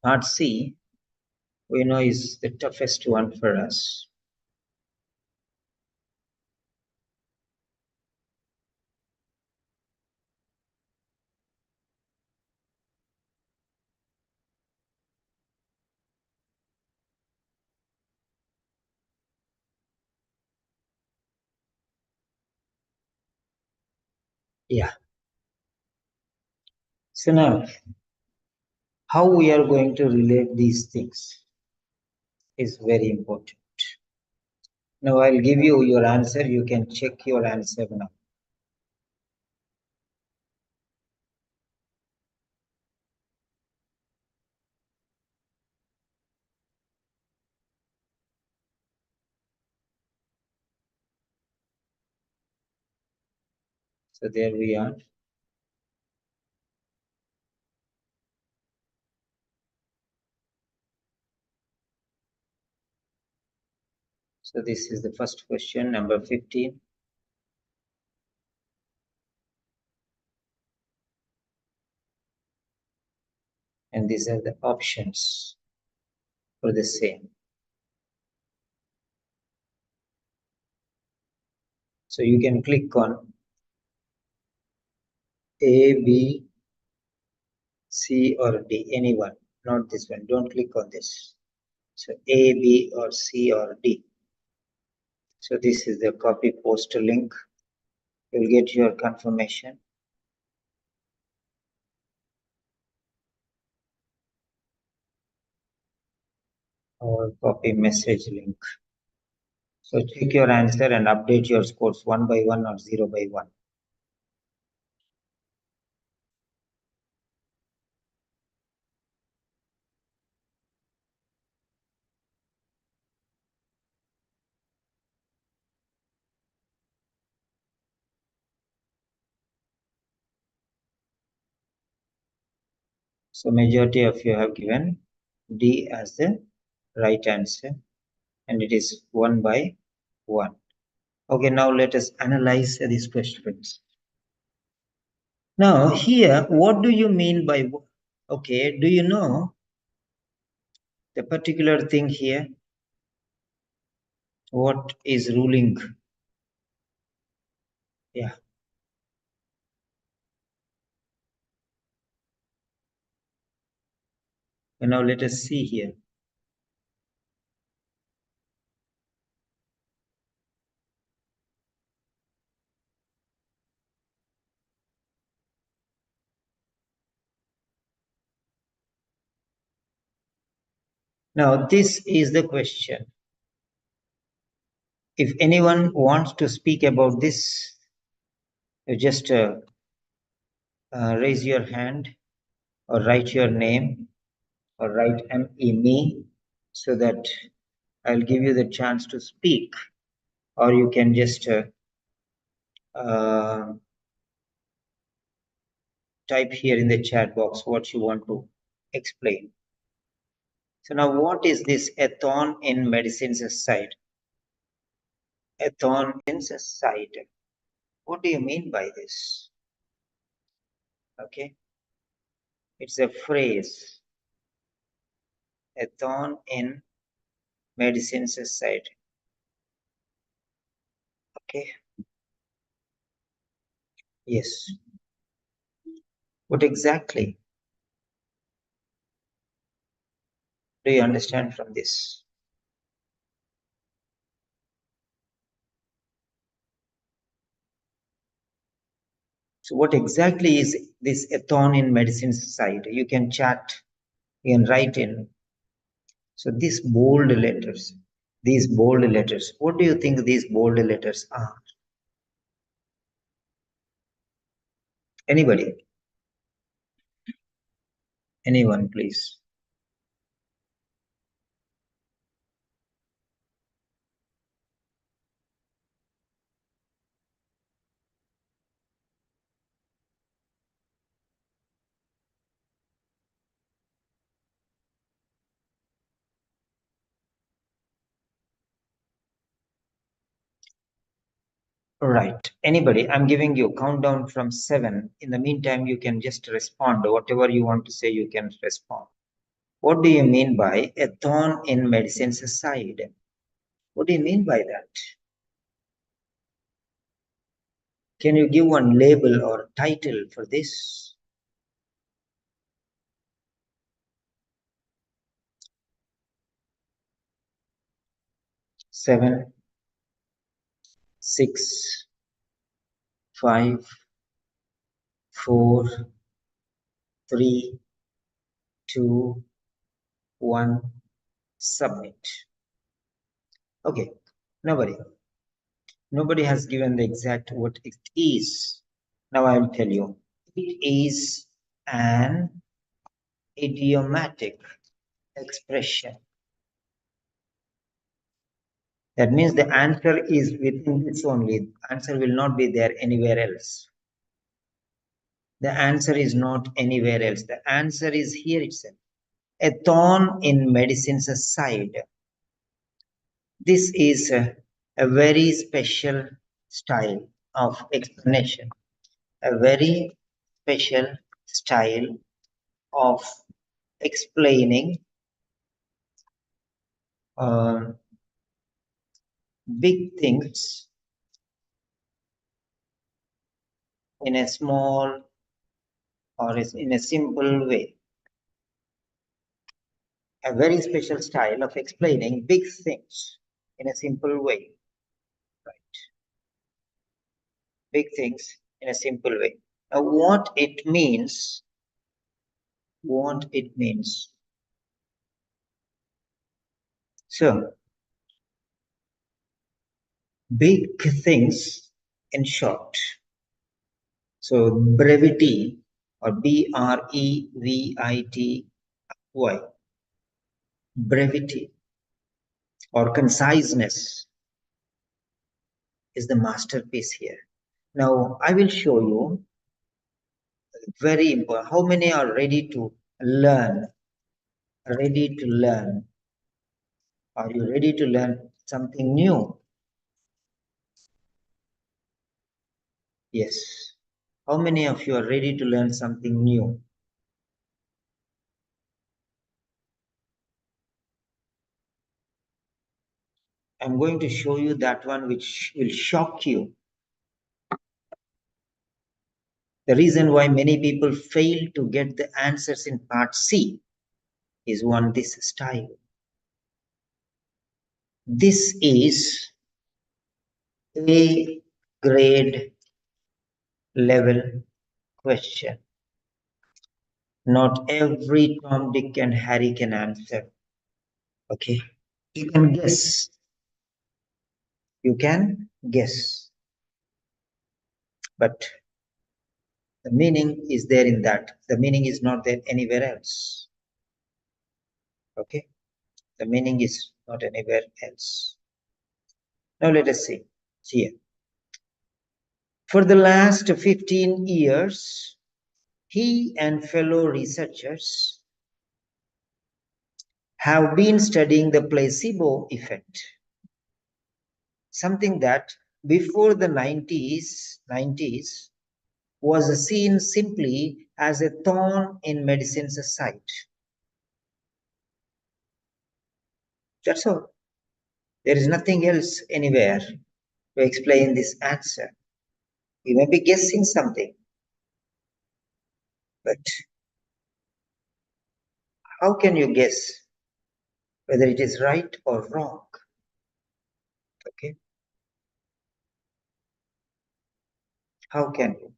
Part C, we know, is the toughest one for us. Yeah. So now, how we are going to relate these things is very important. Now I'll give you your answer. You can check your answer now. So there we are. So this is the first question, number 15. And these are the options for the same. So you can click on A, B, C or D, anyone, not this one. Don't click on this. So A, B or C or D. So this is the copy post link. You'll get your confirmation. Or copy message link. So check your answer and update your scores 1 by 1 or 0 by 1. So majority of you have given D as the right answer, and it is 1 by 1. Okay, now let us analyze these questions. Now here, what do you mean by, okay, do you know the particular thing here? What is ruling? Yeah. And now let us see here. Now this is the question. If anyone wants to speak about this, you just raise your hand or write your name or write me so that I'll give you the chance to speak, or you can just type here in the chat box what you want to explain. So now what is this ethon in medicine society? Ethon in society. What do you mean by this? Okay. It's a phrase. Ethon in medicine society. Okay. Yes. What exactly do you understand from this? So what exactly is this ethon in medicine society? You can chat, you can write in. So these bold letters, what do you think these bold letters are? Anybody? Anyone, please? Right. Anybody? I'm giving you countdown from 7. In the meantime, you can just respond. Whatever you want to say, you can respond. What do you mean by a thorn in medicine's side? What do you mean by that? Can you give one label or title for this? Seven, 6, 5, 4, 3, 2, 1, submit. Okay, nobody. Nobody has given the exact what it is. Now I will tell you. It is an idiomatic expression. That means the answer is within this only. Answer will not be there anywhere else. The answer is not anywhere else. The answer is here itself. A thorn in medicine's side. This is a very special style of explanation. A very special style of explaining uh, big things in a small or in a simple way. A very special style of explaining big things in a simple way. Right. Big things in a simple way. Now, what it means, So, big things in short. So, brevity or brevity, brevity or conciseness is the masterpiece here. Now, I will show you very important. How many are ready to learn? Ready to learn? Are you ready to learn something new? Yes. How many of you are ready to learn something new? I'm going to show you that one which will shock you. The reason why many people fail to get the answers in part C is one, this style. This is a grade level question. Not every Tom, Dick, and Harry can answer. Okay, you can guess. You can guess. But the meaning is there in that. The meaning is not there anywhere else. Okay, the meaning is not anywhere else. Now let us see here. For the last 15 years, he and fellow researchers have been studying the placebo effect, something that before the 90s was seen simply as a thorn in medicine's side. That's all. There is nothing else anywhere to explain this answer. You may be guessing something, but how can you guess whether it is right or wrong? Okay. How can you?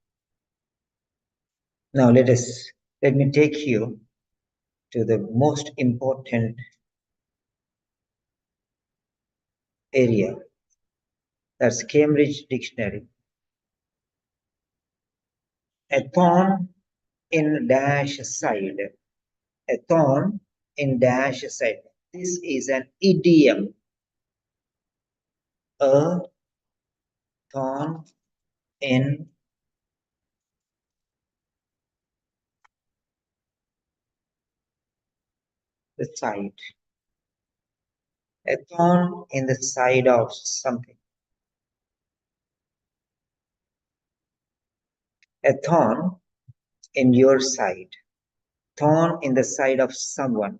Now let me take you to the most important area. That's Cambridge Dictionary. A thorn in dash side. A thorn in dash side. This is an idiom. A thorn in the side. A thorn in the side of something. A thorn in your side. Thorn in the side of someone.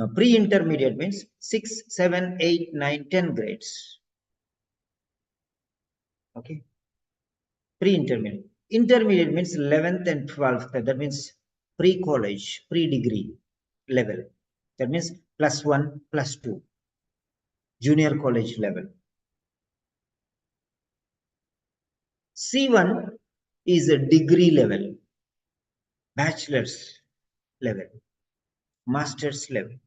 Pre-intermediate means 6, 7, 8, 9, 10 grades. Okay. Pre-intermediate. Intermediate means 11th and 12th. That means pre-college, pre-degree level. That means +1, +2. Junior college level. C1 is a degree level, bachelor's level, master's level.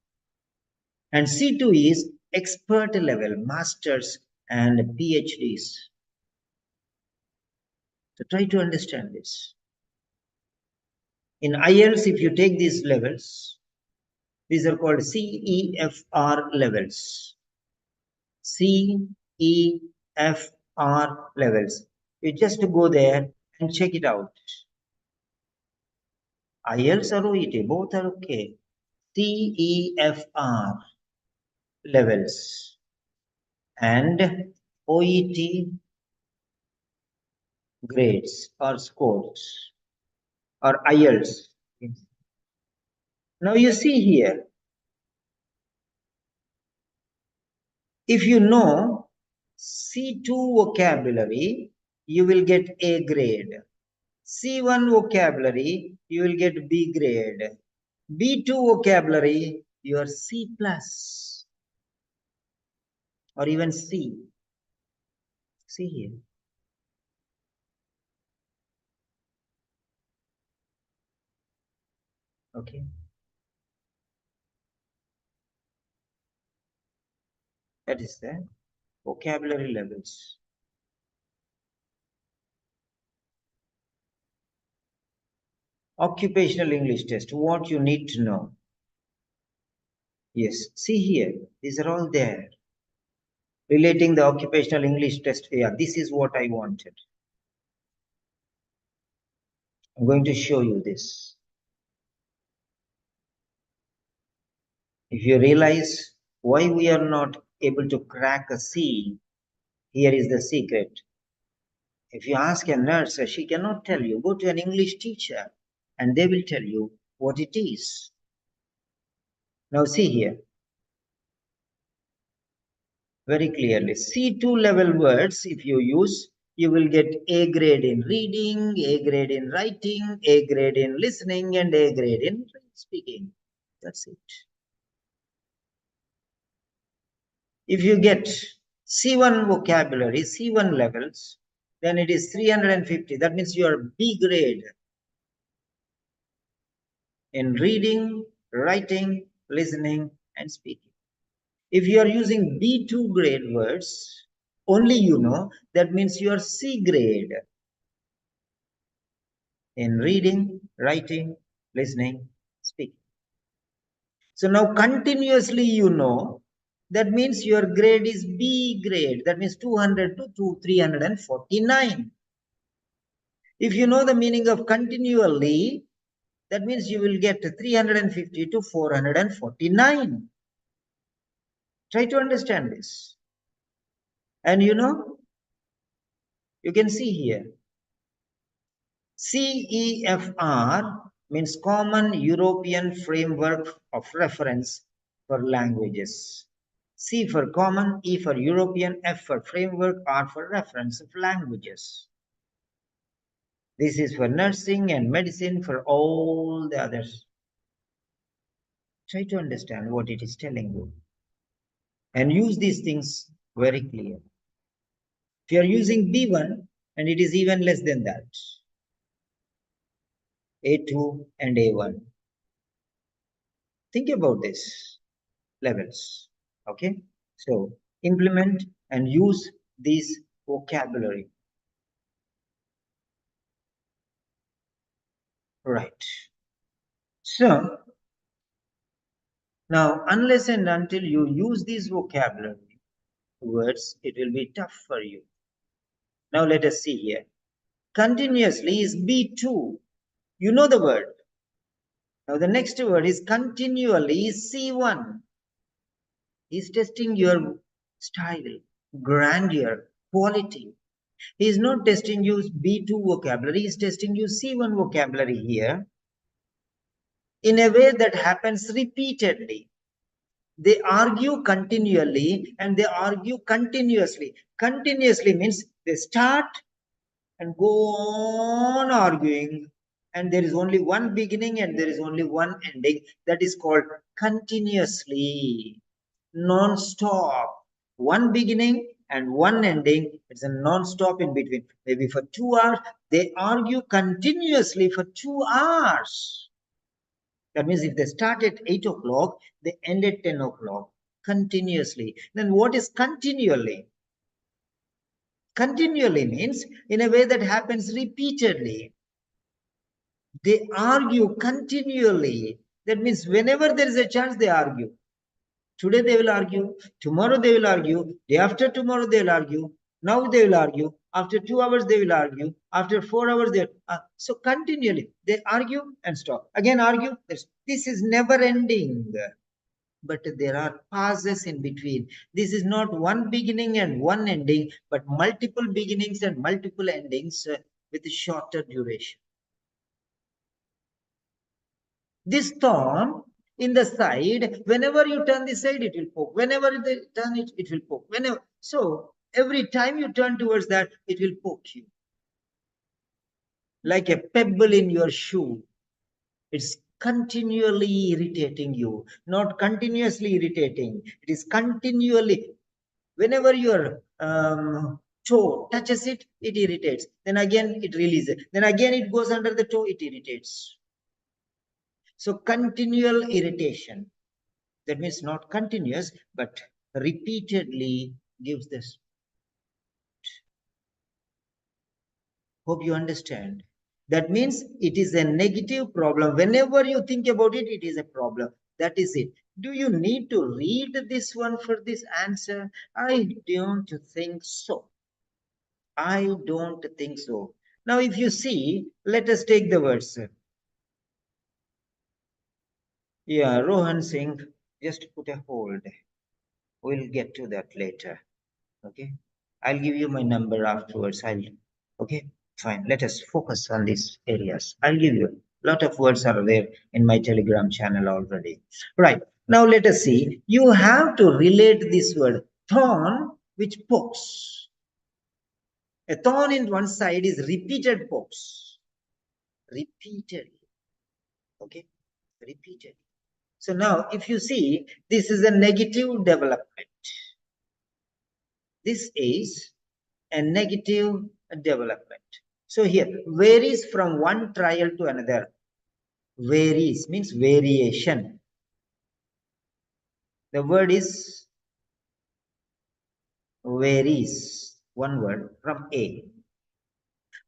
And C2 is expert level, master's and PhDs. So try to understand this. In IELTS, if you take these levels, these are called CEFR levels. CEFR levels. You just go there and check it out. IELTS or OET, both are okay. CEFR levels and OET grades or scores or IELTS. Now you see here, if you know C2 vocabulary, you will get A grade. C1 vocabulary, you will get B grade. B2 vocabulary, you are C plus or even C. See here. Okay. That is the vocabulary levels. Occupational English test, what you need to know. Yes, see here, these are all there. Relating the occupational English test, yeah, this is what I wanted. I'm going to show you this. If you realize why we are not able to crack a C, here is the secret. If you ask a nurse, she cannot tell you. Go to an English teacher and they will tell you what it is. Now see here. Very clearly. C2 level words, if you use, you will get A grade in reading, A grade in writing, A grade in listening, and A grade in speaking. That's it. If you get C1 vocabulary, C1 levels, then it is 350. That means you are B grade in reading, writing, listening, and speaking. If you are using B2 grade words, only you know, that means you are C grade in reading, writing, listening, speaking. So now continuously you know, that means your grade is B grade. That means 200 to 349. If you know the meaning of continually, that means you will get 350 to 449. Try to understand this. And you know, you can see here, CEFR means Common European Framework of Reference for Languages. C for common, E for European, F for framework, R for reference of languages. This is for nursing and medicine, for all the others. Try to understand what it is telling you. And use these things very clear. If you are using B1, and it is even less than that, A2 and A1. Think about this levels. Okay, so implement and use this vocabulary. Right. So now, unless and until you use these vocabulary words, it will be tough for you. Now let us see here. Continuously is B2. You know the word. Now the next word is continually is C1. He's testing your style, grandeur, quality. He's not testing you B2 vocabulary, he's testing you C1 vocabulary here in a way that happens repeatedly. They argue continually and they argue continuously. Continuously means they start and go on arguing, and there is only one beginning and there is only one ending. That is called continuously, non-stop. One beginning and one ending. It's a non-stop in between. Maybe for 2 hours, they argue continuously for 2 hours. That means if they start at 8 o'clock, they end at 10 o'clock continuously. Then what is continually? Continually means in a way that happens repeatedly. They argue continually. That means whenever there is a chance, they argue. Today they will argue, tomorrow they will argue, day after tomorrow they will argue, now they will argue, after 2 hours they will argue, after 4 hours they so continually they argue and stop. Again argue. This is never ending. But there are pauses in between. This is not one beginning and one ending, but multiple beginnings and multiple endings with a shorter duration. This thorn in the side, whenever you turn the side, it will poke. Whenever they turn it, it will poke. Whenever, so every time you turn towards that, it will poke you. Like a pebble in your shoe. It's continually irritating you, not continuously irritating. It is continually. Whenever your toe touches it, it irritates. Then again, it releases. Then again, it goes under the toe, it irritates. So continual irritation. That means not continuous, but repeatedly gives this. Hope you understand. That means it is a negative problem. Whenever you think about it, it is a problem. That is it. Do you need to read this one for this answer? I don't think so. I don't think so. Now, if you see, let us take the words. Yeah, Rohan Singh, just put a hold. We'll get to that later. Okay. I'll give you my number afterwards. Okay, fine. Let us focus on these areas. I'll give you a lot of words are there in my Telegram channel already. Right. Now let us see. You have to relate this word thorn, which pokes. A thorn in one side is repeated pokes. Repeatedly. Okay, repeated. So now if you see, this is a negative development. This is a negative development. So here varies from one trial to another. Varies means variation. The word is varies, one word from A.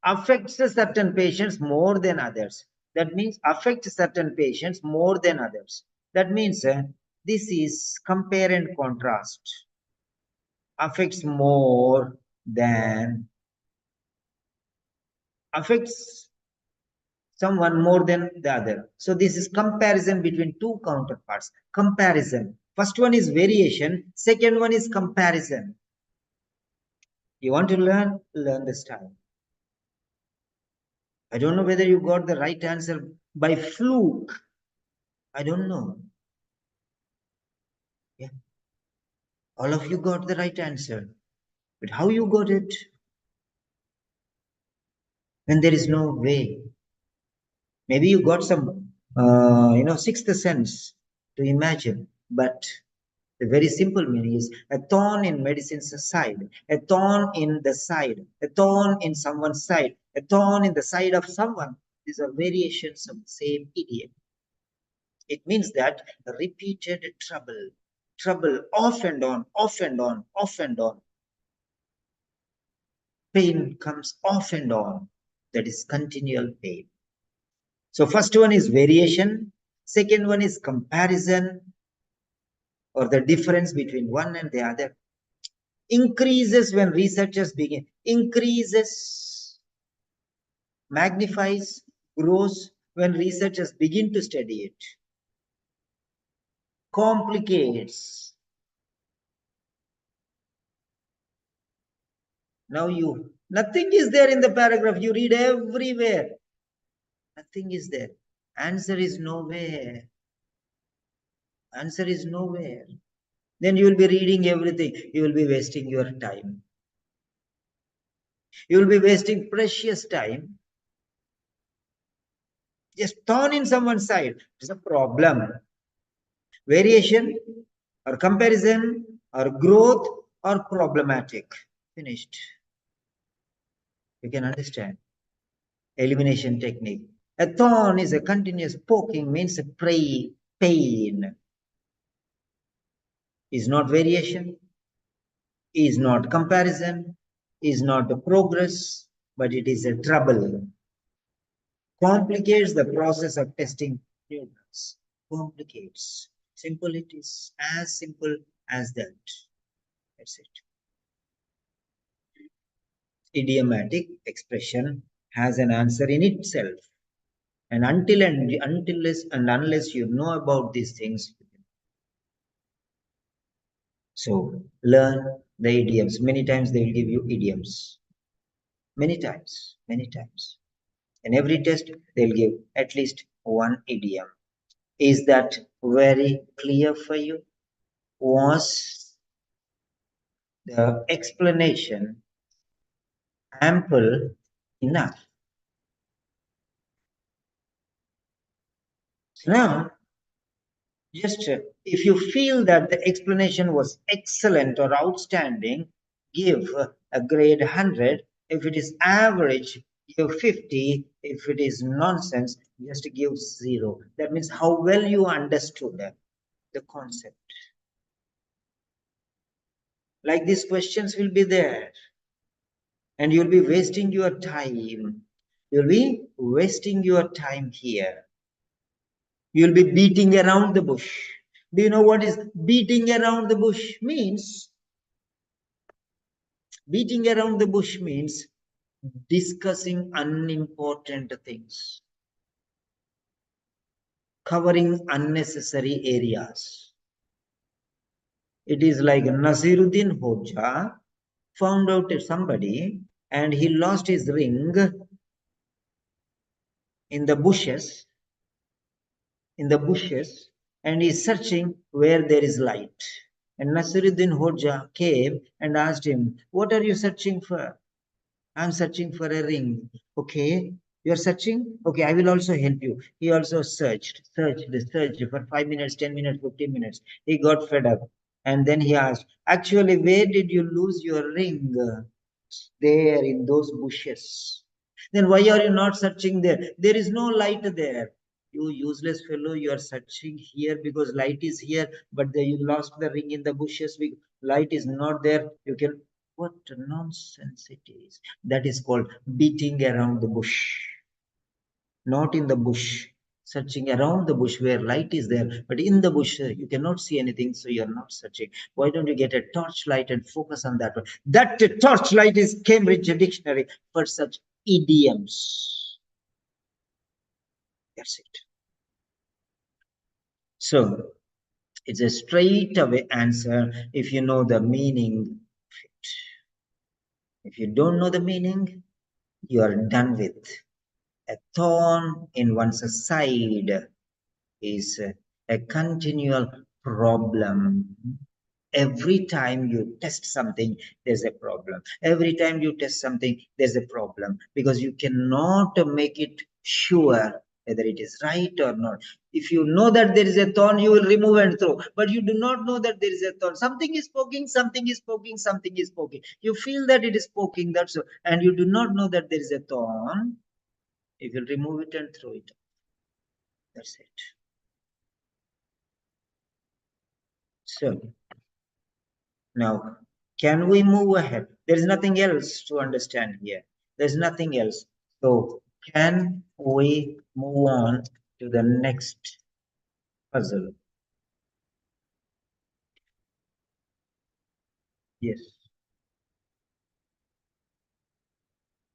Affects certain patients more than others. That means affects certain patients more than others. That means this is compare and contrast. Affects more than, affects someone more than the other. So this is comparison between two counterparts. Comparison. First one is variation. Second one is comparison. You want to learn? Learn this time. I don't know whether you got the right answer by fluke. I don't know. Yeah. All of you got the right answer. But how you got it? When there is no way. Maybe you got some, sixth sense to imagine. But the very simple meaning is a thorn in medicine's side, a thorn in the side, a thorn in someone's side, a thorn in the side of someone. These are variations of the same idiom. It means that repeated trouble, off and on, off and on, off and on. Pain comes off and on. That is continual pain. So first one is variation. Second one is comparison, or the difference between one and the other. Increases when researchers begin. Increases, magnifies, grows when researchers begin to study it. Complicates. Now nothing is there in the paragraph. You read everywhere. Nothing is there. Answer is nowhere. Answer is nowhere. Then you will be reading everything. You will be wasting your time. You will be wasting precious time. Just thorn in someone's side. It's a problem. Variation or comparison or growth or problematic. Finished. You can understand. Elimination technique. A thorn is a continuous poking, means a pain. Is not variation, is not comparison, is not the progress, but it is a trouble. Complicates the process of testing neurons. Complicates. Simple, it is as simple as that. That's it. Idiomatic expression has an answer in itself. And unless you know about these things, so learn the idioms. Many times they will give you idioms. Many times. In every test, they'll give at least one idiom. Is that very clear for you? Was the explanation ample enough? Now, just if you feel that the explanation was excellent or outstanding, give a grade 100. If it is average, give 50. If it is nonsense, just give 0. That means how well you understood the concept. Like these questions will be there, and you'll be wasting your time. You'll be wasting your time here. You'll be beating around the bush. Do you know what is beating around the bush means? Beating around the bush means discussing unimportant things, covering unnecessary areas. It is like Nasiruddin Hoja found out somebody and he lost his ring in the bushes, and he's searching where there is light. And Nasiruddin Hoja came and asked him, what are you searching for? I'm searching for a ring. Okay, you're searching? Okay, I will also help you. He also searched for 5 minutes, 10 minutes, 15 minutes. He got fed up. And then he asked, actually, where did you lose your ring? There in those bushes. Then why are you not searching there? There is no light there. You useless fellow, you are searching here because light is here, but you lost the ring in the bushes because light is not there. You can, what nonsense it is. That is called beating around the bush. Not in the bush, searching around the bush where light is there, but in the bush you cannot see anything, so you're not searching. Why don't you get a torchlight and focus on that one? That torchlight is Cambridge Dictionary for such idioms. That's it. So it's a straight away answer if you know the meaning. If you don't know the meaning, you are done with. A thorn in one's side is a continual problem. Every time you test something, there's a problem. Every time you test something, there's a problem because you cannot make it sure whether it is right or not. If you know that there is a thorn, you will remove and throw. But you do not know that there is a thorn. Something is poking, something is poking, something is poking. You feel that it is poking, that's so, and you do not know that there is a thorn. You will remove it and throw it. That's it. So now, can we move ahead? There is nothing else to understand here. There's nothing else. So, can we move on to the next puzzle? Yes.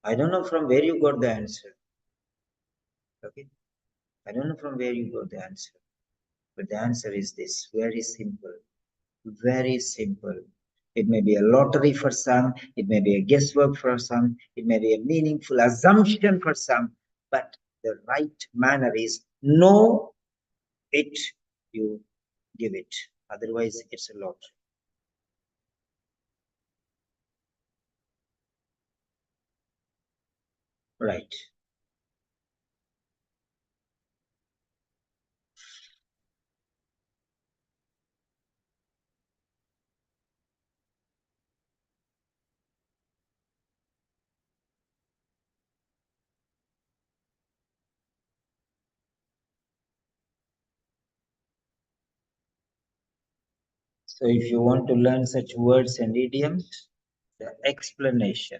I don't know from where you got the answer. Okay. I don't know from where you got the answer. But the answer is this, very simple. Very simple. It may be a lottery for some, it may be a guesswork for some, it may be a meaningful assumption for some, but the right manner is know it, you give it. Otherwise, it's a lot. Right. So if you want to learn such words and idioms, the explanation.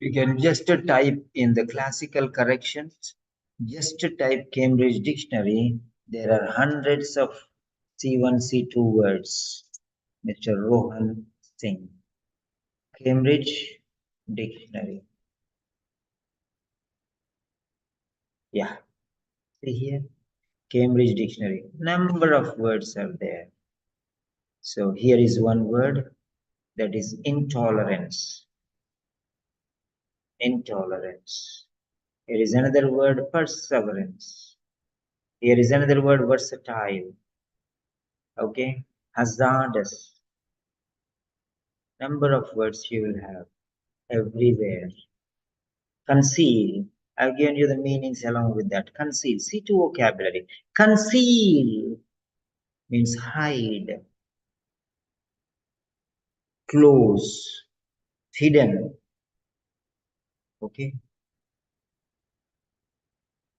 You can just type in the classical corrections, just type Cambridge Dictionary. There are hundreds of C1, C2 words. Mr. Rohan Singh. Cambridge Dictionary. Yeah, see here, Cambridge Dictionary. Number of words are there. So here is one word, that is intolerance. Intolerance. Here is another word, perseverance. Here is another word, versatile. Okay, hazardous. Number of words you will have everywhere. Conceal. I've given you the meanings along with that. Conceal. See to vocabulary. Conceal means hide, close, hidden. Okay.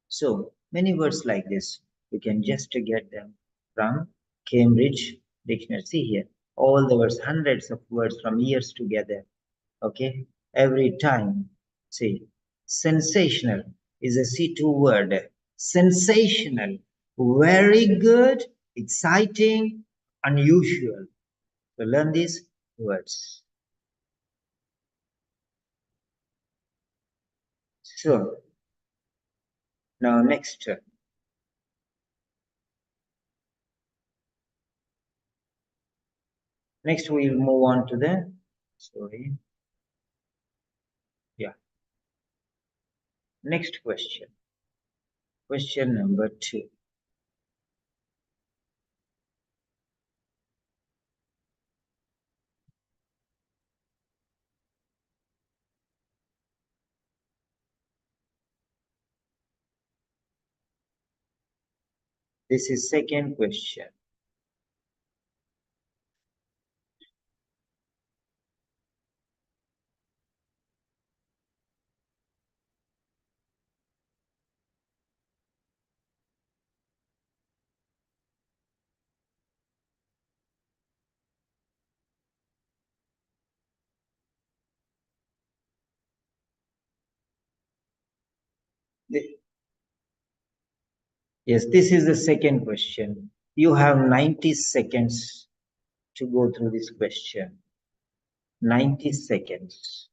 So many words like this, we can just get them from Cambridge Dictionary. See here, all the words, hundreds of words from years together. Okay, every time. See, sensational is a C2 word. Sensational, very good, exciting, unusual. So learn these words. So now next, we'll move on to the, sorry, yeah, next question. Question number 2. This is second question. Yes, this is the second question. You have 90 seconds to go through this question. 90 seconds.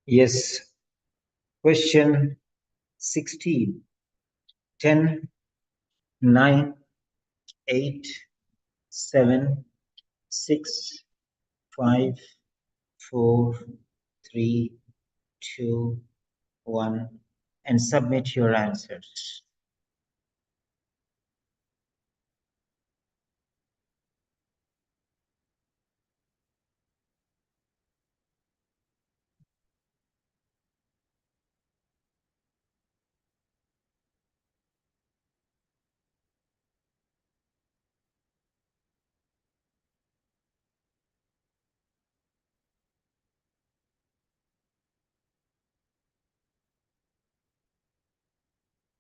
Yes. Question 16. 10, 9, 8, 7, 6, 5, 4, 3, 2, 1, and submit your answers.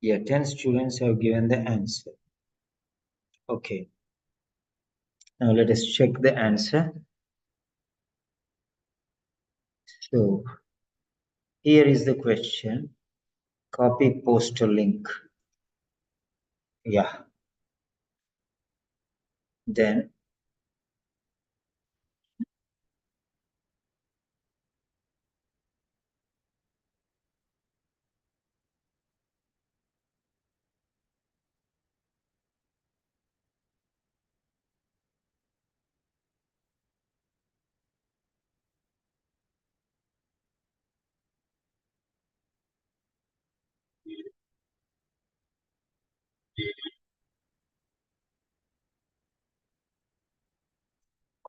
Yeah, 10 students have given the answer. Okay. Now let us check the answer. So here is the question. Copy poster link. Yeah. Then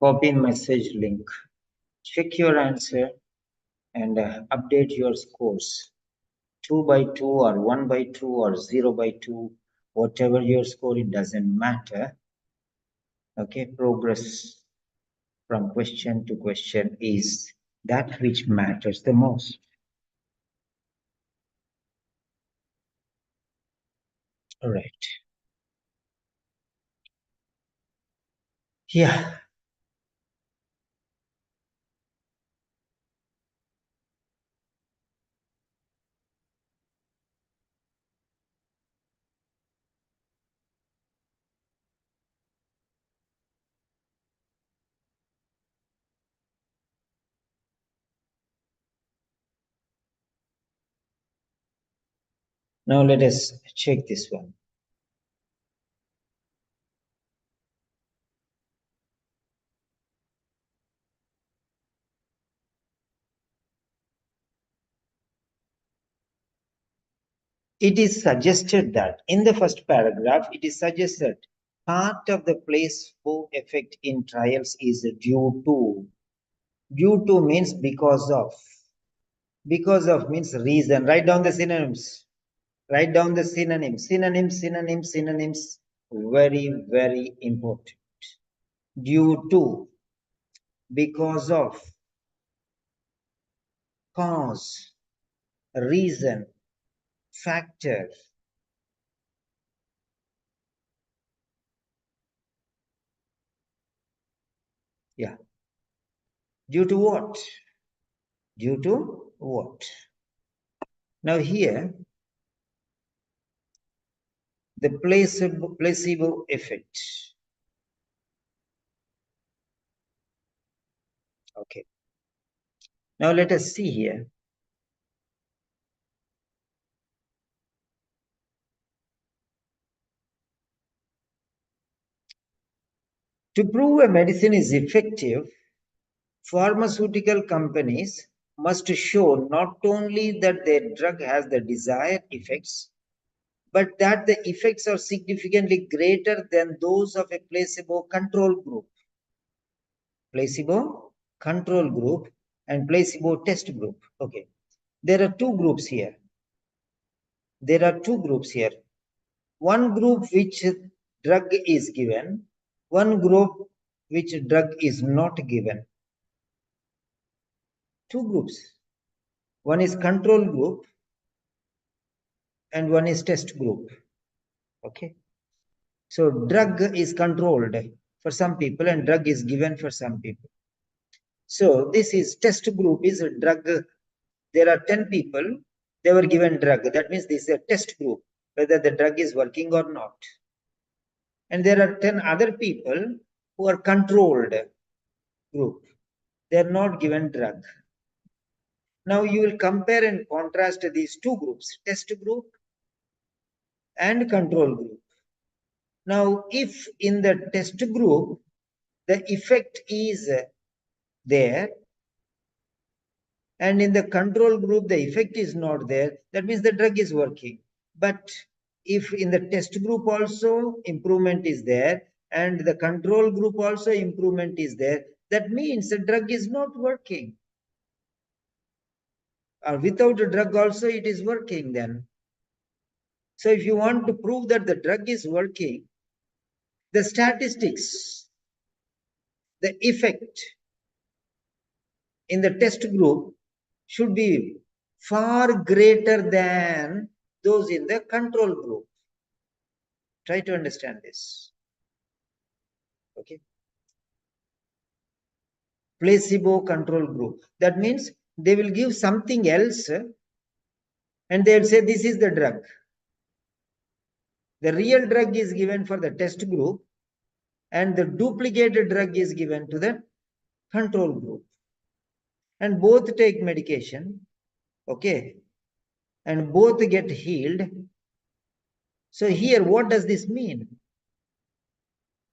copy message link. Check your answer and update your scores. 2 by 2 or 1 by 2 or 0 by 2, whatever your score, it doesn't matter. Okay, progress from question to question is that which matters the most. All right. Yeah. Now let us check this one. It is suggested that in the first paragraph, it is suggested part of the placebo effect in trials is due to. Due to means because of. Because of means reason. Write down the synonyms. Write down the synonyms. Synonyms, synonyms, synonyms. Very, very important. Due to, because of, cause, reason, factor. Yeah. Due to what? Due to what? Now here, the placebo effect. Okay. Now let us see here. To prove a medicine is effective, pharmaceutical companies must show not only that their drug has the desired effects, but that the effects are significantly greater than those of a placebo control group. Placebo control group and placebo test group. Okay. There are two groups here. There are two groups here. One group which drug is given, one group which drug is not given. Two groups. One is control group and one is test group. Okay. So drug is controlled for some people and drug is given for some people. So this is test group is a drug. There are 10 people, they were given drug. That means this is a test group, whether the drug is working or not. And there are 10 other people who are controlled group. They are not given drug. Now you will compare and contrast these two groups, test group and control group. Now, if in the test group, the effect is there, and in the control group, the effect is not there, that means the drug is working. But if in the test group also improvement is there, and the control group also improvement is there, that means the drug is not working. Or without a drug also it is working then. So if you want to prove that the drug is working, the statistics, the effect in the test group should be far greater than those in the control group. Try to understand this. Okay. Placebo control group. That means they will give something else and they will say this is the drug. The real drug is given for the test group and the duplicated drug is given to the control group. And both take medication. Okay. And both get healed. So here, what does this mean?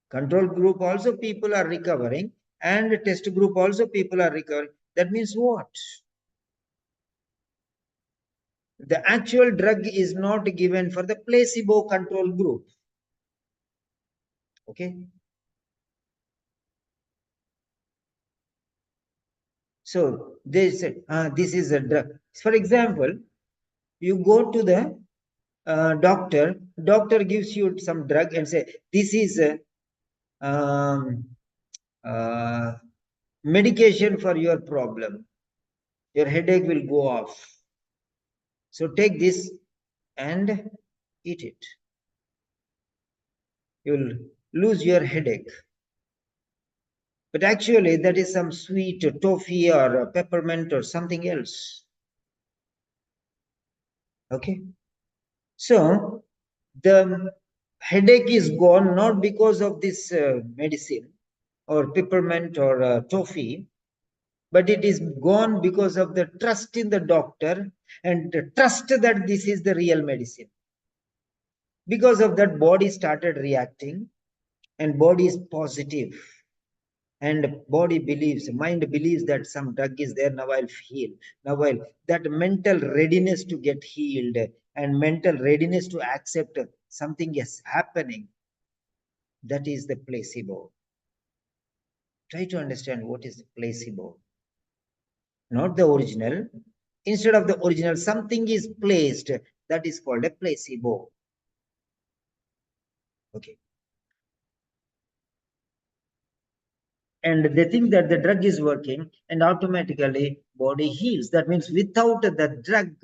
Control group also people are recovering and test group also people are recovering. That means what? The actual drug is not given for the placebo control group. Okay. So they say, this is a drug. For example, you go to the doctor gives you some drug and say, this is a medication for your problem. Your headache will go off. So take this and eat it. You'll lose your headache. But actually, that is some sweet toffee or peppermint or something else. Okay. So the headache is gone not because of this medicine or peppermint or toffee, but it is gone because of the trust in the doctor and the trust that this is the real medicine. Because of that, body started reacting and body is positive. And body believes, mind believes that some drug is there, now I'll heal. Now that mental readiness to get healed and mental readiness to accept something is happening, that is the placebo. Try to understand what is the placebo. Not the original. Instead of the original, something is placed, that is called a placebo. Okay. And they think that the drug is working and automatically body heals. That means without the drug,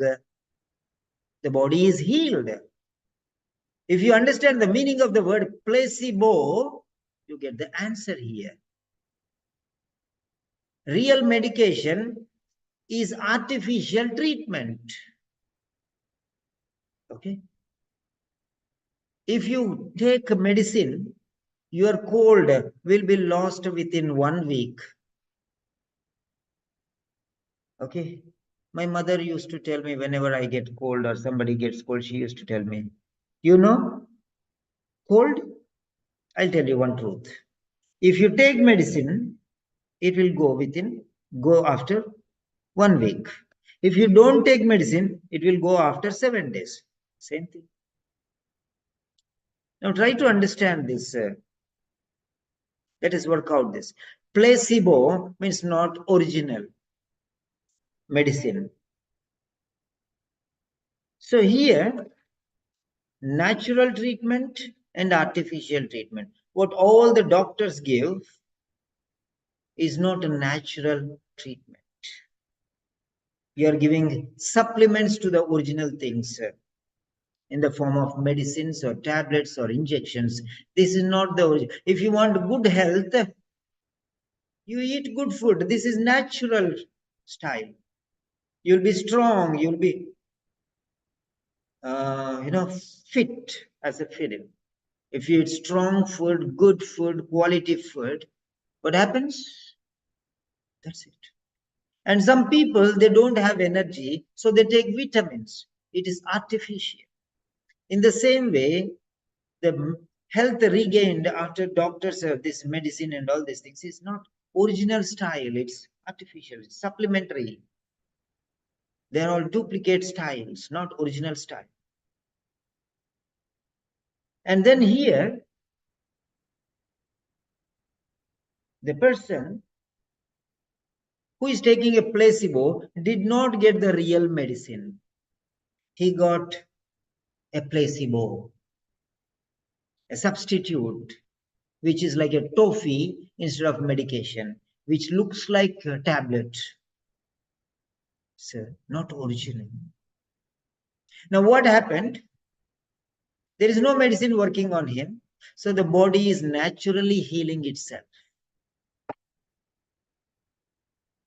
the body is healed. If you understand the meaning of the word placebo, you get the answer here. Real medication is artificial treatment. Okay. If you take medicine, your cold will be lost within 1 week. Okay. My mother used to tell me whenever I get cold or somebody gets cold, she used to tell me, you know, cold, I'll tell you one truth. If you take medicine, it will go after 1 week. If you don't take medicine, it will go after 7 days. Same thing. Now try to understand this. Let us work out this. Placebo means not original medicine. So here, natural treatment and artificial treatment. What all the doctors give is not a natural treatment. You are giving supplements to the original things in the form of medicines or tablets or injections. This is not the original. If you want good health, you eat good food. This is natural style. You'll be strong. You'll be, fit as a fiddle. If you eat strong food, good food, quality food, what happens? That's it. And some people, they don't have energy, so they take vitamins. It is artificial. In the same way, the health regained after doctors have this medicine and all these things is not original style, it's artificial, it's supplementary. They're all duplicate styles, not original style. And then here, the person who is taking a placebo did not get the real medicine. He got a placebo, a substitute, which is like a toffee instead of medication, which looks like a tablet. So, not original. Now, what happened? There is no medicine working on him, so the body is naturally healing itself.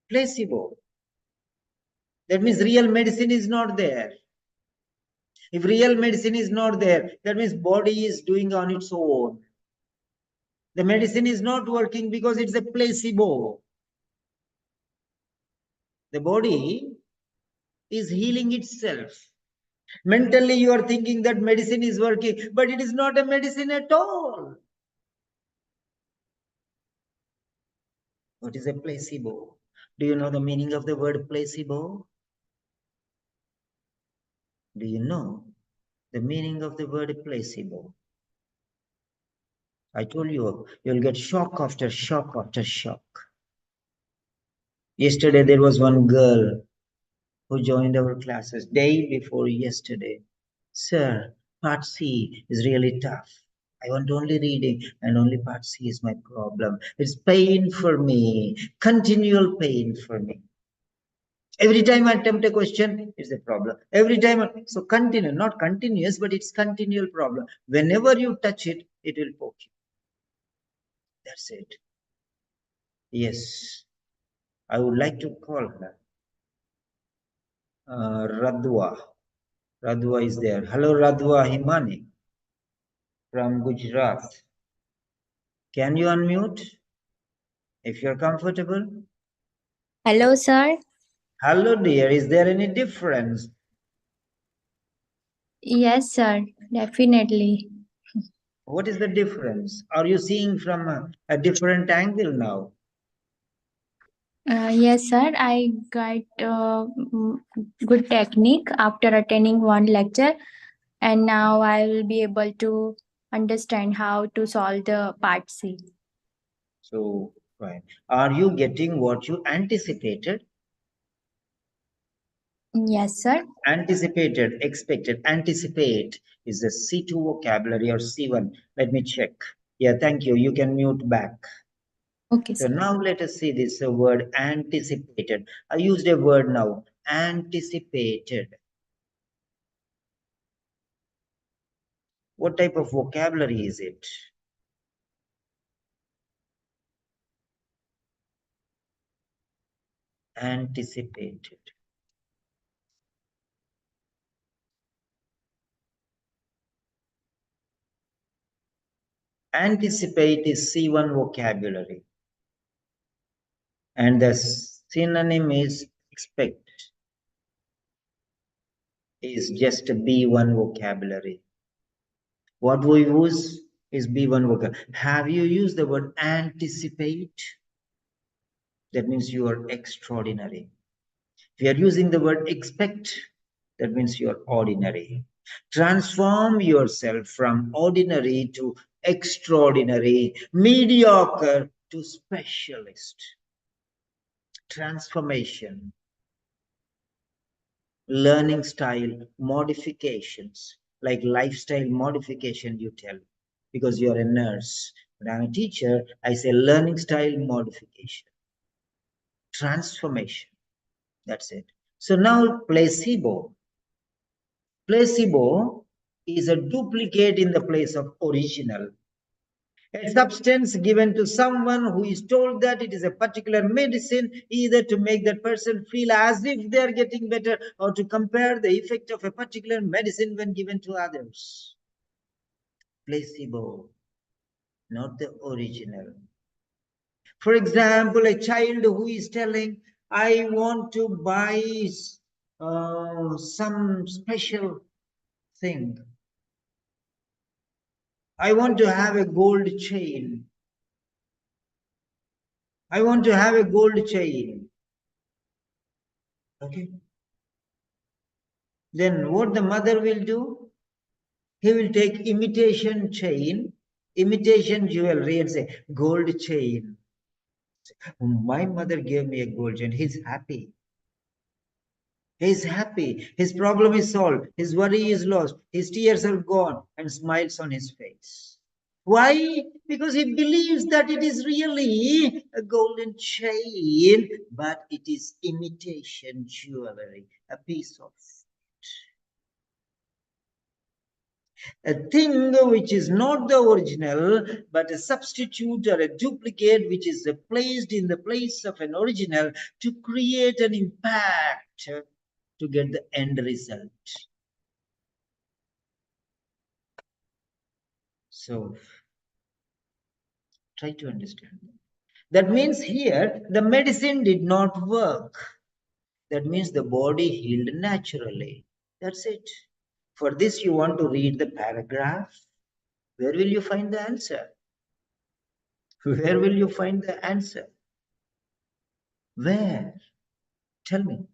Placebo. That means real medicine is not there. If real medicine is not there, that means body is doing on its own. The medicine is not working because it's a placebo. The body is healing itself. Mentally, you are thinking that medicine is working, but it is not a medicine at all. What is a placebo? Do you know the meaning of the word placebo? Do you know the meaning of the word placebo? I told you, you'll get shock after shock after shock. Yesterday, there was one girl who joined our classes day before yesterday. Sir, part C is really tough. I want only reading and only part C is my problem. It's pain for me, continual pain for me. Every time I attempt a question, it's a problem. Every time, so continue, not continuous, but it's continual problem. Whenever you touch it, it will poke you. That's it. Yes, I would like to call her. Radwa. Radwa is there. Hello, Radwa Himani from Gujarat. Can you unmute if you're comfortable? Hello, sir. Hello, dear. Is there any difference? Yes, sir. Definitely. What is the difference? Are you seeing from a different angle now? Yes, sir. I got good technique after attending one lecture, and now I will be able to understand how to solve the part C. So, fine. Are you getting what you anticipated? Yes, sir. Anticipated, expected, anticipate is the C2 vocabulary or C1. Let me check. Yeah, thank you. You can mute back. Okay, So sir. now let us see this word anticipated. I used a word now, anticipated. What type of vocabulary is it? Anticipated. Anticipate is C1 vocabulary. And the synonym is expect is just B1 vocabulary. What we use is B1 vocabulary. Have you used the word anticipate? That means you are extraordinary. If you are using the word expect, that means you are ordinary. Transform yourself from ordinary to extraordinary, mediocre to specialist. Transformation. Learning style modifications, like lifestyle modification, you tell, because you're a nurse. But I'm a teacher, I say learning style modification. Transformation. That's it. So now placebo. Placebo is a duplicate in the place of original. A substance given to someone who is told that it is a particular medicine, either to make that person feel as if they are getting better or to compare the effect of a particular medicine when given to others. Placebo, not the original. For example, a child who is telling, I want to buy some special thing. I want to have a gold chain. I want to have a gold chain. Okay. Then what the mother will do? He will take imitation chain, imitation jewelry and say, gold chain. My mother gave me a gold chain. He's happy. He's happy. His problem is solved. His worry is lost. His tears are gone and smiles on his face. Why? Because he believes that it is really a golden chain, but it is imitation jewelry, a piece of a thing which is not the original, but a substitute or a duplicate which is placed in the place of an original to create an impact to get the end result. So try to understand. That means here the medicine did not work. That means the body healed naturally. That's it. For this, you want to read the paragraph. Where will you find the answer? Where will you find the answer? Where? Tell me.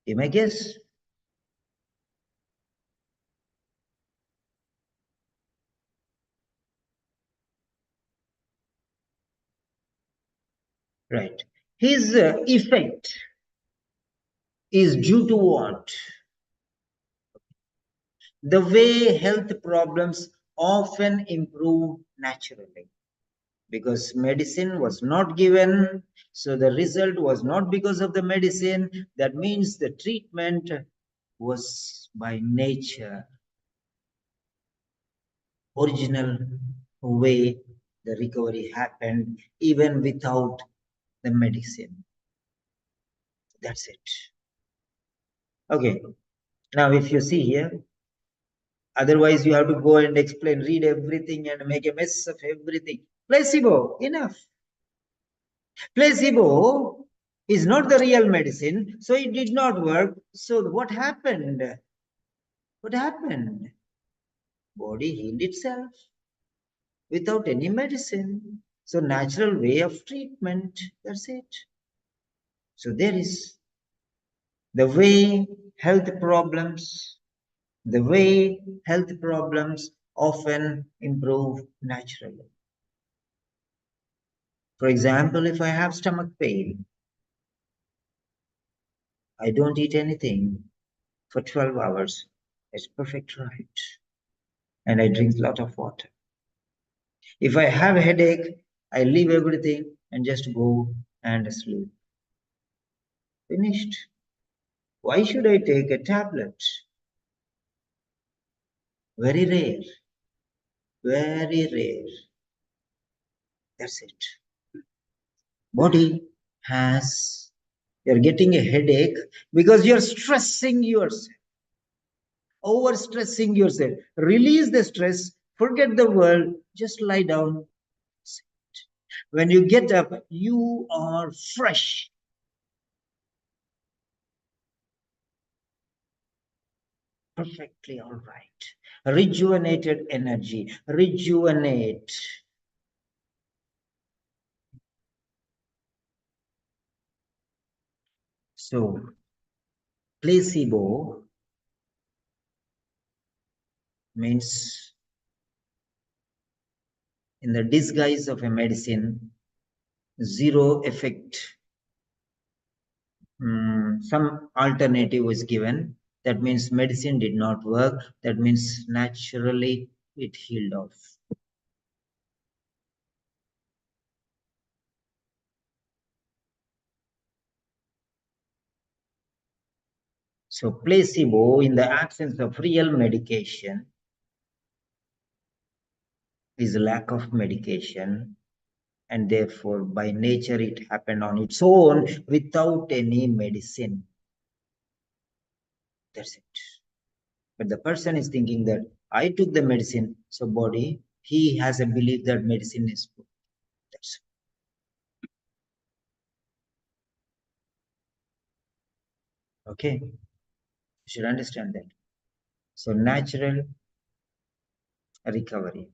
You may guess. Right. His effect is due to what? The way health problems often improve naturally. Because medicine was not given, so the result was not because of the medicine. That means the treatment was by nature, original way the recovery happened even without the medicine. That's it. Okay, now if you see here, otherwise you have to go and explain, read everything and make a mess of everything. Placebo, enough. Placebo is not the real medicine, so it did not work. So what happened? What happened? Body healed itself without any medicine. So natural way of treatment. That's it. So there is the way the way health problems often improve naturally. For example, if I have stomach pain, I don't eat anything for 12 hours. It's perfect right. And I drink a lot of water. If I have a headache, I leave everything and just go and sleep. Finished. Why should I take a tablet? Very rare. Very rare. That's it. Body has, you're getting a headache because you're stressing yourself, overstressing yourself. Release the stress, forget the world, just lie down. When you get up, you are fresh. Perfectly all right. Rejuvenated energy. Rejuvenate. So, placebo means in the disguise of a medicine, zero effect. Some alternative was given. That means medicine did not work. That means naturally it healed off. So placebo, in the absence of real medication, is lack of medication, and therefore by nature it happened on its own without any medicine. That's it. But the person is thinking that I took the medicine, so body, he has a belief that medicine is good. That's it. Okay, you should understand that. So natural recovery.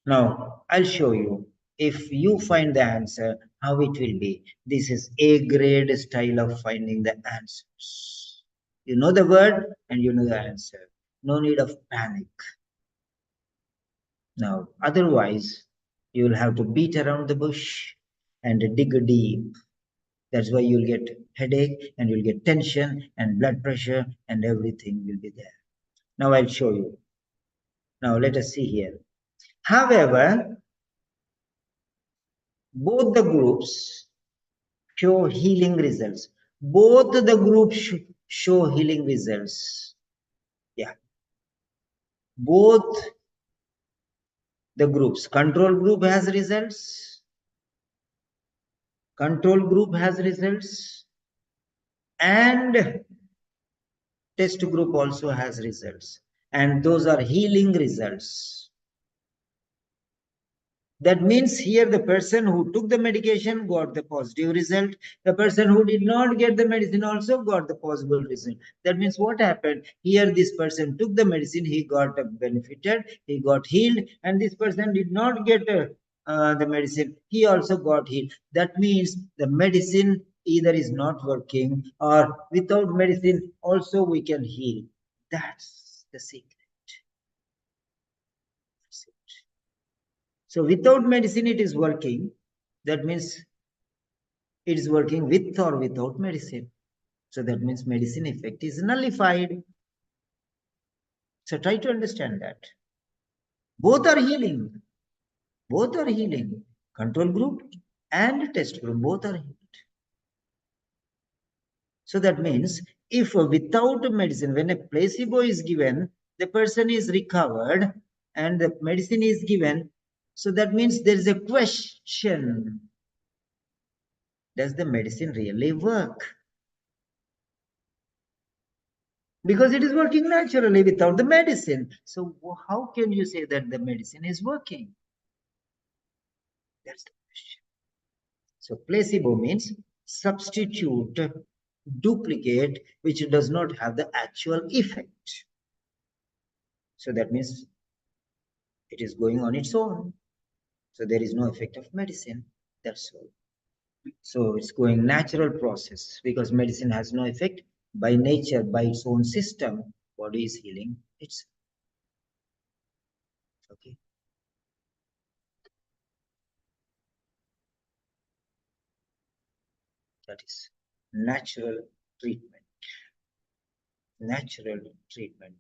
Now I'll show you. If you find the answer, how it will be. This is A grade style of finding the answers. You know the word and you know the answer. No need of panic. Now, otherwise, you will have to beat around the bush and dig deep. That's why you'll get headache and you'll get tension and blood pressure and everything will be there. Now I'll show you. Now let us see here. However, both the groups show healing results. Both the groups show healing results. Yeah. Both the groups. Control group has results. Control group has results. And test group also has results. And those are healing results. That means here the person who took the medication got the positive result. The person who did not get the medicine also got the possible result. That means what happened? Here this person took the medicine, he got benefited, he got healed, and this person did not get the medicine, he also got healed. That means the medicine either is not working or without medicine also we can heal. That's the secret. That's it. So without medicine, it is working. That means it is working with or without medicine. So that means medicine effect is nullified. So try to understand that. Both are healing. Both are healing. Control group and test group, both are healed. So that means if without medicine, when a placebo is given, the person is recovered and the medicine is given. So that means there is a question. Does the medicine really work? Because it is working naturally without the medicine. So how can you say that the medicine is working? That's the question. So placebo means substitute, duplicate, which does not have the actual effect. So that means it is going on its own. So there is no effect of medicine. That's all. So it's going natural process because medicine has no effect by nature, by its own system. Body is healing itself. Okay. That is natural treatment. Natural treatment.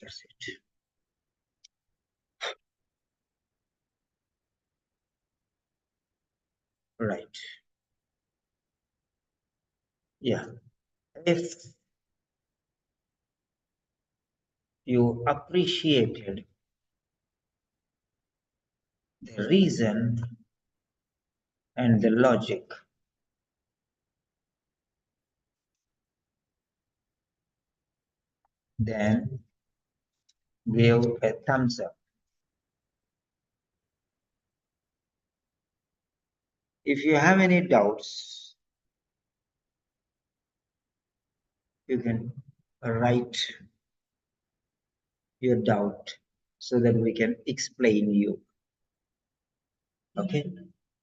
That's it. Right. Yeah. If you appreciated the reason and the logic, then give a thumbs up. If you have any doubts, you can write your doubt so that we can explain you. Okay?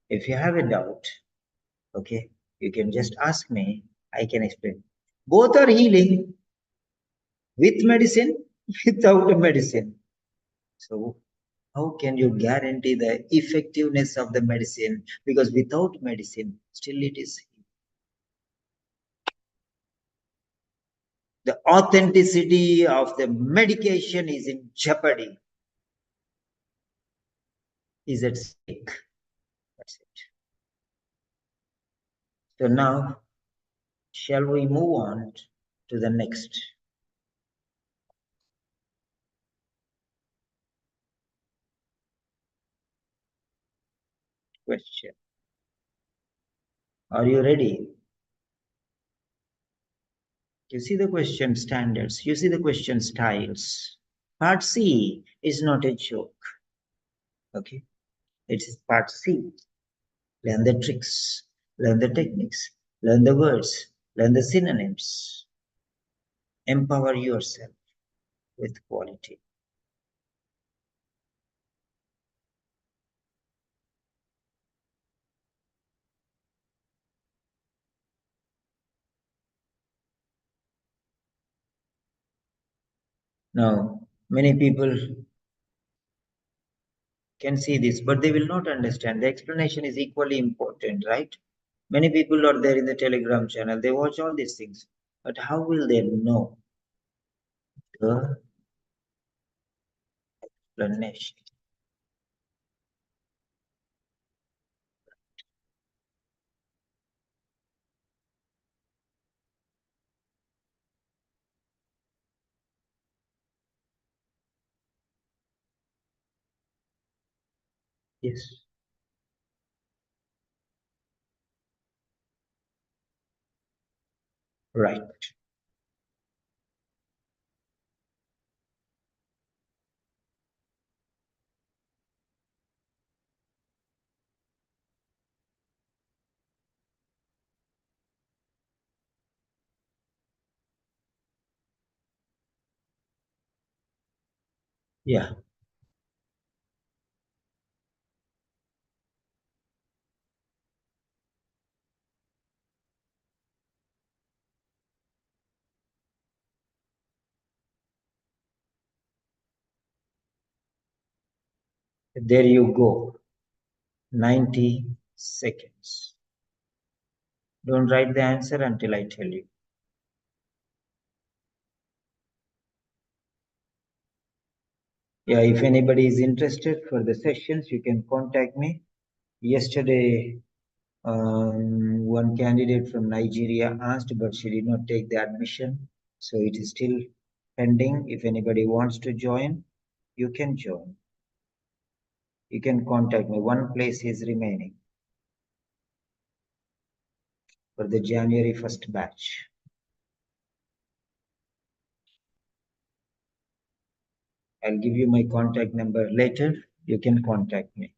If you have a doubt, okay, you can just ask me, I can explain. Both are healing with medicine, without medicine. So how can you guarantee the effectiveness of the medicine? Because without medicine, still it is. The authenticity of the medication is in jeopardy, is at stake. That's it. So now, shall we move on to the next question? Are you ready? You see the question standards, you see the question styles. Part C is not a joke. Okay, it's part C. Learn the tricks. Learn the techniques, learn the words, learn the synonyms. Empower yourself with quality. Now, many people can see this, but they will not understand. The explanation is equally important, right? Many people are there in the Telegram channel, they watch all these things, but how will they know the explanation? Yes, right. Yeah, there you go. 90 seconds. Don't write the answer until I tell you. Yeah, if anybody is interested for the sessions, you can contact me. Yesterday, one candidate from Nigeria asked, but she did not take the admission. So it is still pending. If anybody wants to join, you can join. You can contact me. One place is remaining for the January 1st batch. I'll give you my contact number later. You can contact me.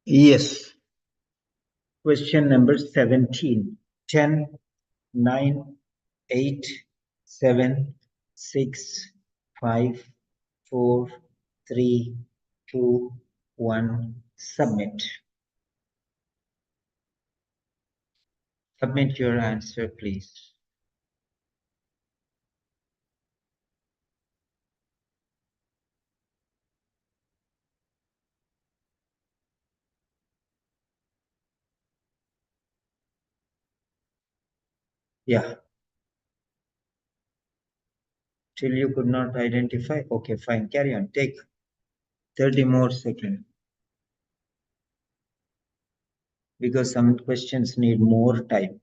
Yes. Question number 17. 10, 9, 8, 7, 6, 5, 4, 3, 2, 1. Submit. Submit your answer, please. Yeah. Till you could not identify. Okay, fine. Carry on. Take 30 more seconds. Because some questions need more time.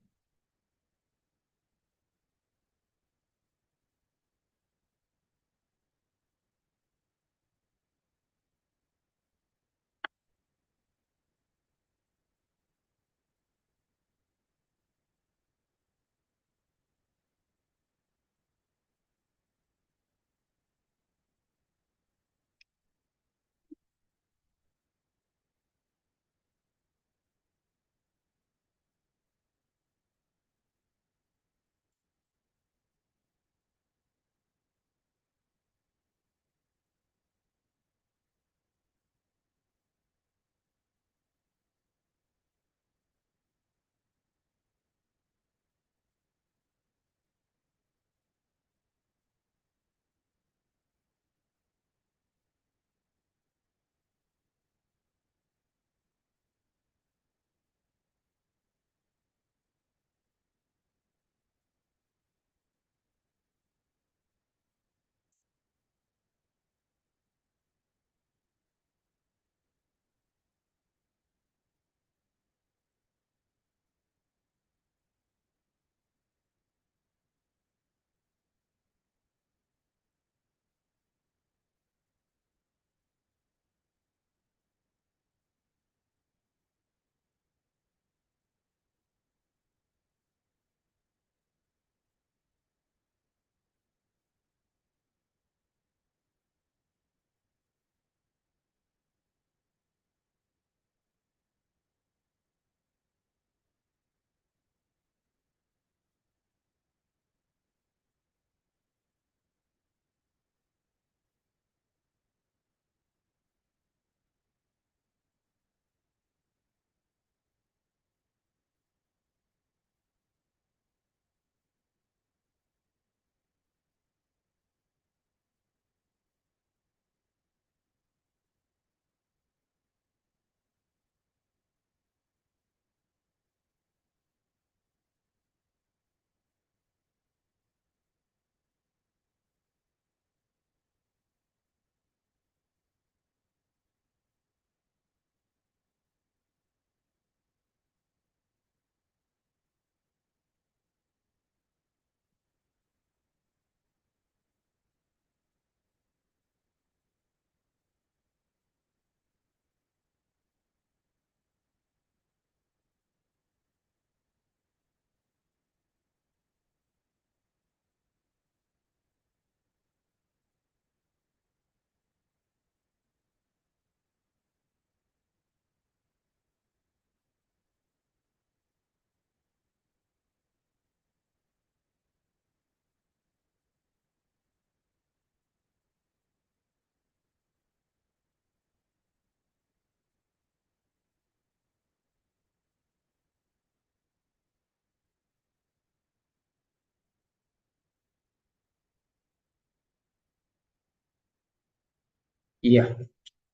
Yeah.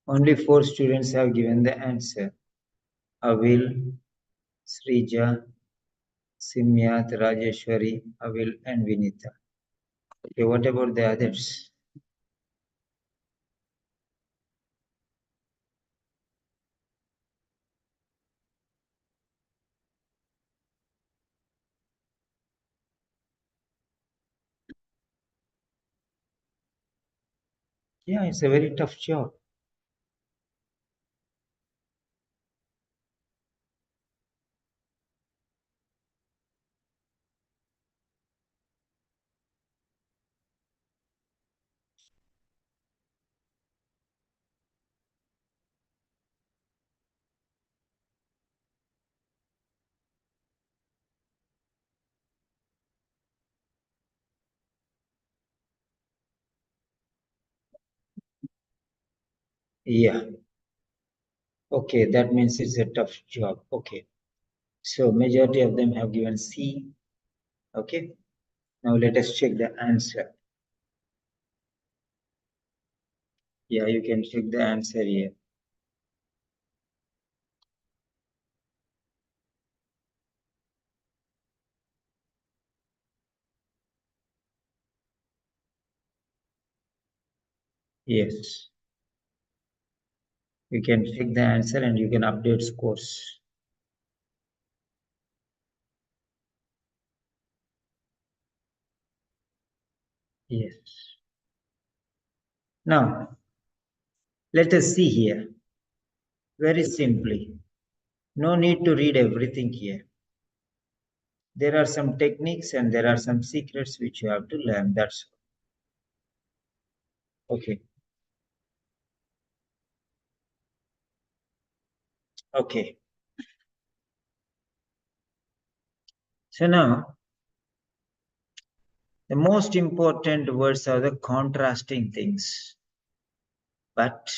Only 4 students have given the answer. Avil, Srija, Simyat, Rajeshwari, Avil, and Vinita. Okay, what about the others? Yeah, it's a very tough job. Yeah. Okay, that means it's a tough job. Okay. So majority of them have given C. Okay. Now let us check the answer. Yeah, you can check the answer here. Yes. You can check the answer and you can update scores. Yes. Now, let us see here. Very simply. No need to read everything here. There are some techniques and there are some secrets which you have to learn. That's okay. Okay. So now, the most important words are the contrasting things. But,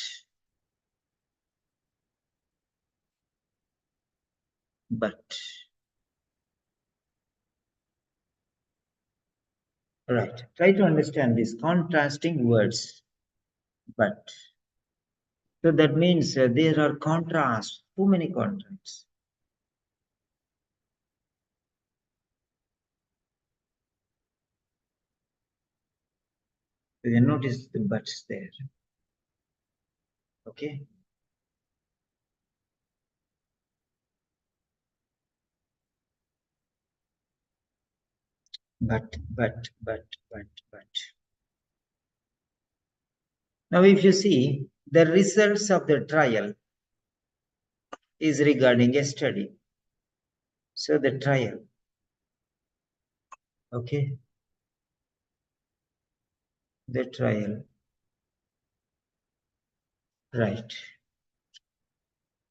right. Try to understand these contrasting words. But. So that means there are contrasts, too many contrasts. You notice the buts there. Okay. But. Now, if you see, the results of the trial is regarding a study. So the trial, okay, the trial, right.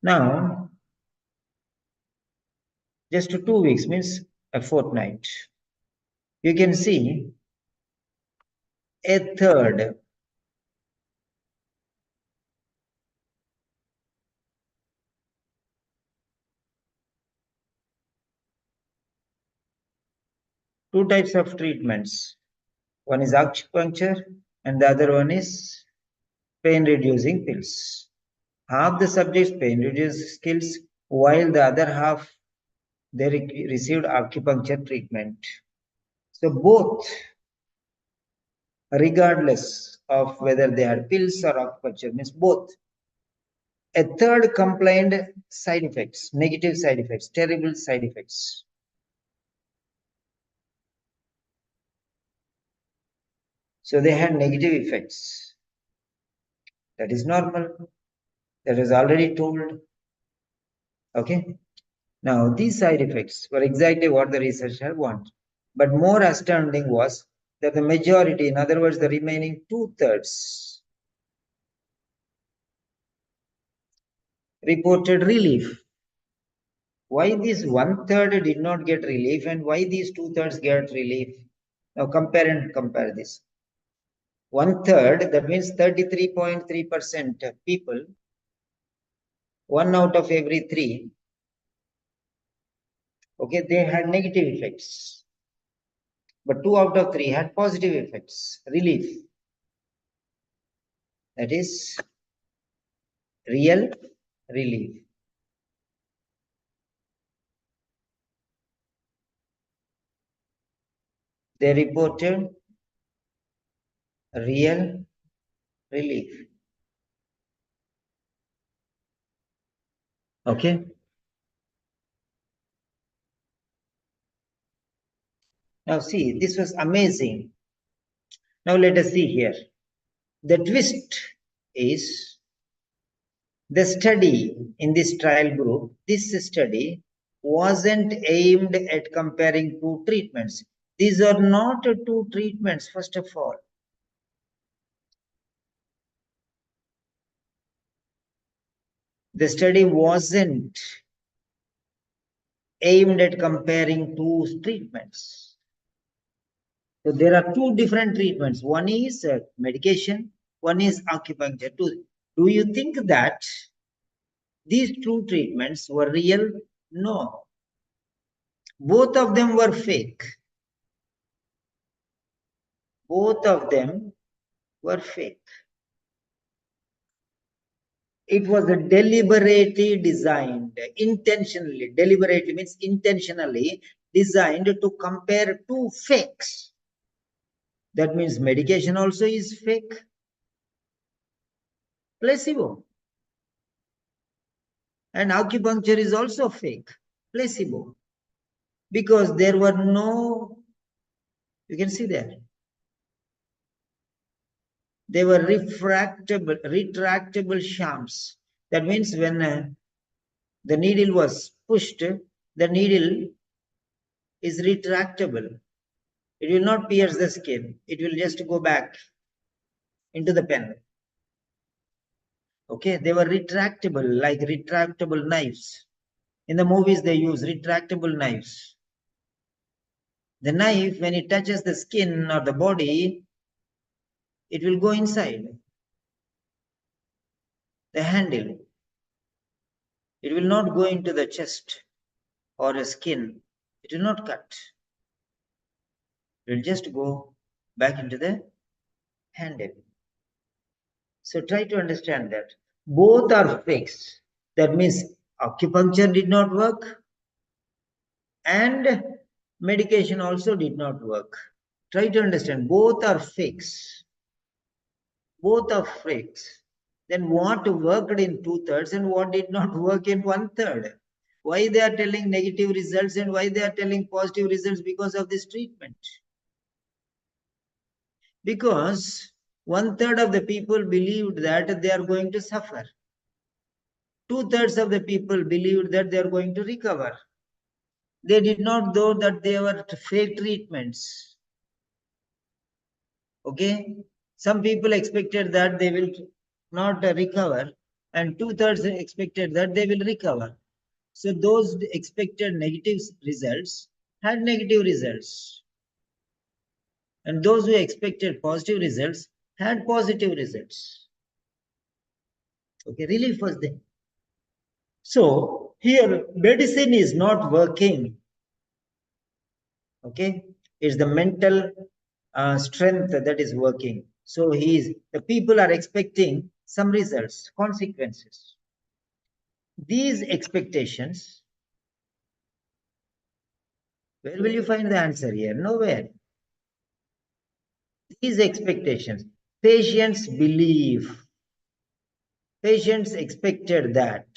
Now, just 2 weeks means a fortnight. You can see a third, two types of treatments. One is acupuncture and the other one is pain reducing pills. Half the subjects pain reducing skills, while the other half they received acupuncture treatment. So both, regardless of whether they had pills or acupuncture, means both. A third complained side effects, negative side effects, terrible side effects. So they had negative effects. That is normal. That is already told. Okay. Now, these side effects were exactly what the researcher wanted. But more astounding was that the majority, in other words, the remaining 2/3, reported relief. Why this 1/3 did not get relief and why these 2/3 get relief? Now compare this. 1/3, that means 33.3% people, 1 out of every 3, okay, they had negative effects. But 2 out of 3 had positive effects, relief. That is real relief. They reported real relief. Okay. Now see, this was amazing. Now let us see here. The twist is the study in this trial group, this study wasn't aimed at comparing two treatments. These are not two treatments, first of all. The study wasn't aimed at comparing two treatments. So there are two different treatments. One is medication, one is acupuncture. To Do you think that these two treatments were real? No. Both of them were fake. Both of them were fake. It was deliberately designed, intentionally. Deliberately means intentionally designed to compare two fakes. That means medication also is fake. Placebo. And acupuncture is also fake. Placebo. Because there were no, you can see there. They were retractable shams. That means when the needle was pushed, the needle is retractable. It will not pierce the skin. It will just go back into the pen. Okay, they were retractable, like retractable knives. In the movies, they use retractable knives. The knife, when it touches the skin or the body, it will go inside the handle. It will not go into the chest or a skin. It will not cut. It will just go back into the handle. So try to understand that. Both are fakes. That means acupuncture did not work and medication also did not work. Try to understand. Both are fakes. Both are fakes. Then what worked in 2/3 and what did not work in 1/3? Why they are telling negative results and why they are telling positive results because of this treatment? Because 1/3 of the people believed that they are going to suffer. 2/3 of the people believed that they are going to recover. They did not know that they were fake treatments. Okay? Some people expected that they will not recover, and 2/3 expected that they will recover. So those expected negative results had negative results. And those who expected positive results had positive results. Okay, relief was there. So here medicine is not working. Okay, it's the mental strength that is working. So the people are expecting some results, consequences. These expectations, where will you find the answer here? Nowhere. These expectations, patients believe, patients expected that.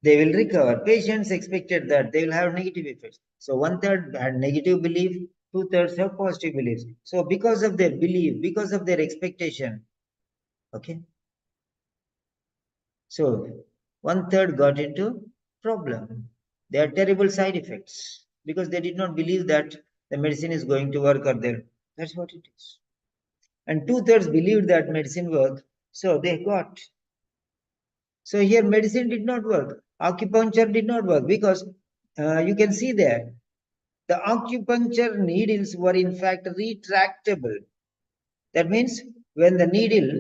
They will recover. Patients expected that they will have negative effects. So 1/3 had negative belief, 2/3 have positive beliefs. So because of their belief, because of their expectation, okay. So 1/3 got into problem. They had terrible side effects because they did not believe that the medicine is going to work or there. That's what it is. And 2/3 believed that medicine worked, so they got. So here medicine did not work. Acupuncture did not work because you can see there, the acupuncture needles were in fact retractable. That means when the needle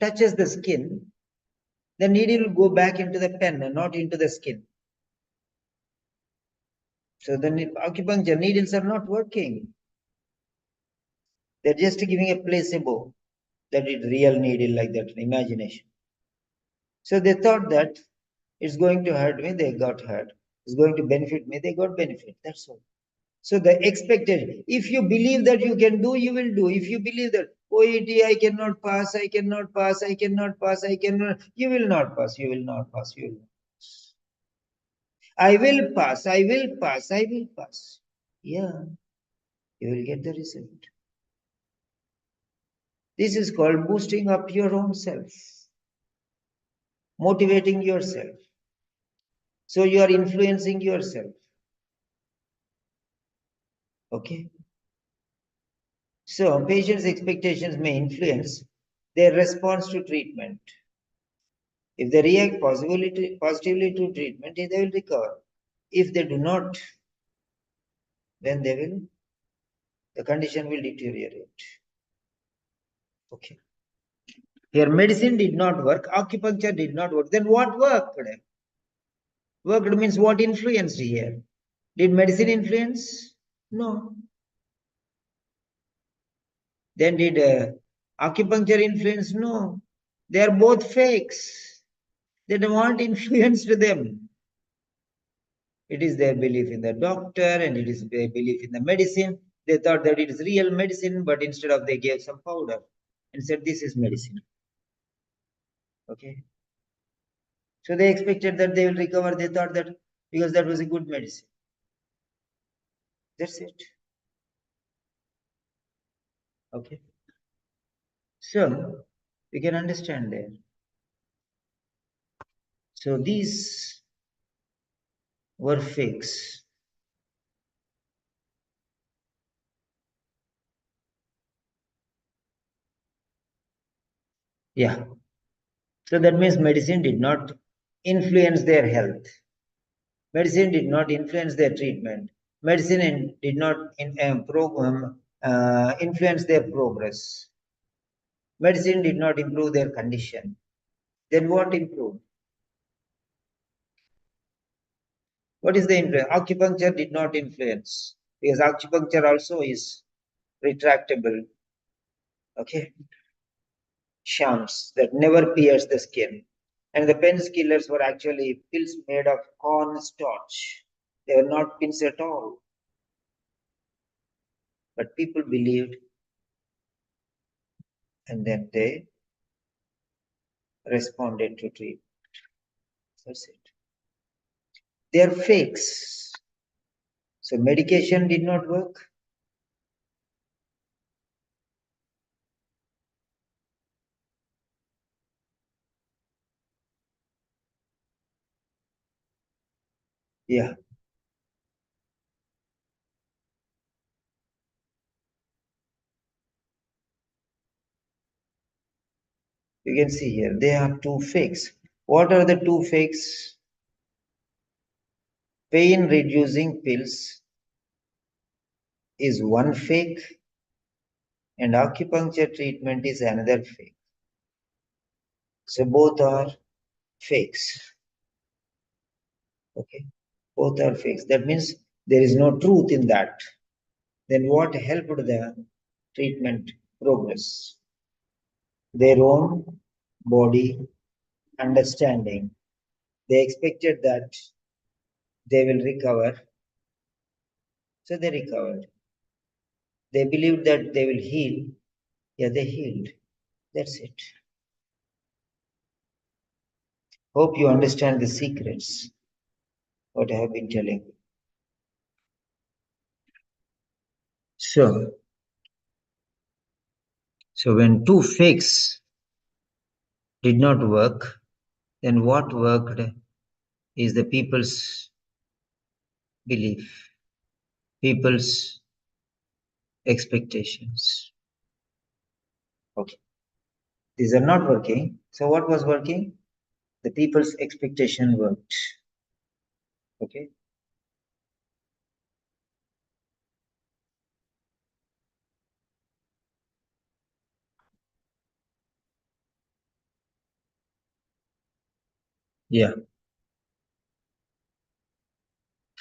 touches the skin, the needle will go back into the pen and not into the skin. So the acupuncture needles are not working. They're just giving a placebo that it's real needle like that, imagination. So they thought that it's going to hurt me, they got hurt. It's going to benefit me, they got benefit. That's all. So the expectation, if you believe that you can do, you will do. If you believe that OET, I cannot pass, I cannot pass, I cannot pass, I cannot, you will not pass, you will not pass, you will not pass. I will pass, I will pass, I will pass. Yeah, you will get the result. This is called boosting up your own self, motivating yourself. So you are influencing yourself. Okay. So patients' expectations may influence their response to treatment. If they react positively to treatment, they will recover. If they do not, then they will the condition will deteriorate. Okay. Here medicine did not work, acupuncture did not work. Then what worked? Worked means what influenced here? Did medicine influence? No. Then did acupuncture influence? No. They are both fakes. They don't want influenced them. It is their belief in the doctor and it is their belief in the medicine. They thought that it is real medicine, but instead of they gave some powder and said this is medicine. Okay. So they expected that they will recover. They thought that because that was a good medicine. That's it. Okay. So you can understand there. So these were fakes. Yeah. So that means medicine did not influence their health. Medicine did not influence their treatment. Medicine did not influence their progress. Medicine did not improve their condition. Then what improved? What is the influence? Acupuncture did not influence because acupuncture also is retractable. Okay, shams that never pierce the skin. And the painkillers were actually pills made of cornstarch. They were not pills at all. But people believed and then they responded to treatment. That's it. They are fakes. So medication did not work. Yeah. You can see here, there are two fakes. What are the two fakes? Pain reducing pills is one fake and acupuncture treatment is another fake. So both are fakes. Okay, both are fakes. That means there is no truth in that. Then what helped the treatment progress? Their own body understanding. They expected that they will recover, so they recovered. They believed that they will heal, yeah, they healed. That's it. Hope you understand the secrets, what I have been telling you. So when two fakes did not work, then what worked is the people's belief, people's expectations. Okay. These are not working. So what was working? The people's expectation worked. Okay. Yeah.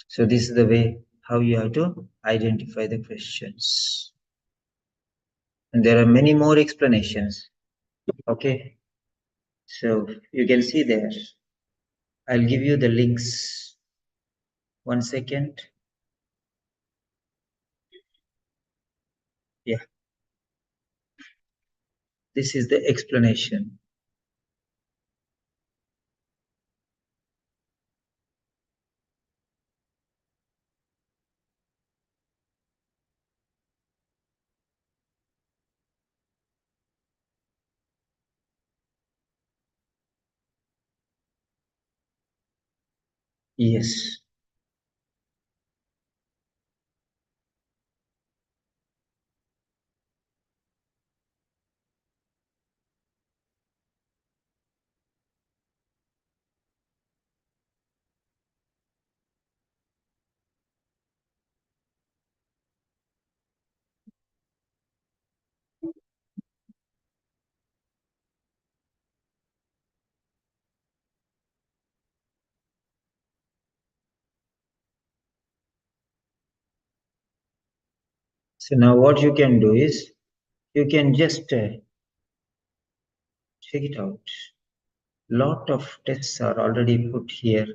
So this is the way how you have to identify the questions. And there are many more explanations. Okay. So you can see there. I'll give you the links. 1 second. Yeah. This is the explanation. Yes. So now what you can do is you can just check it out. Lot of tests are already put here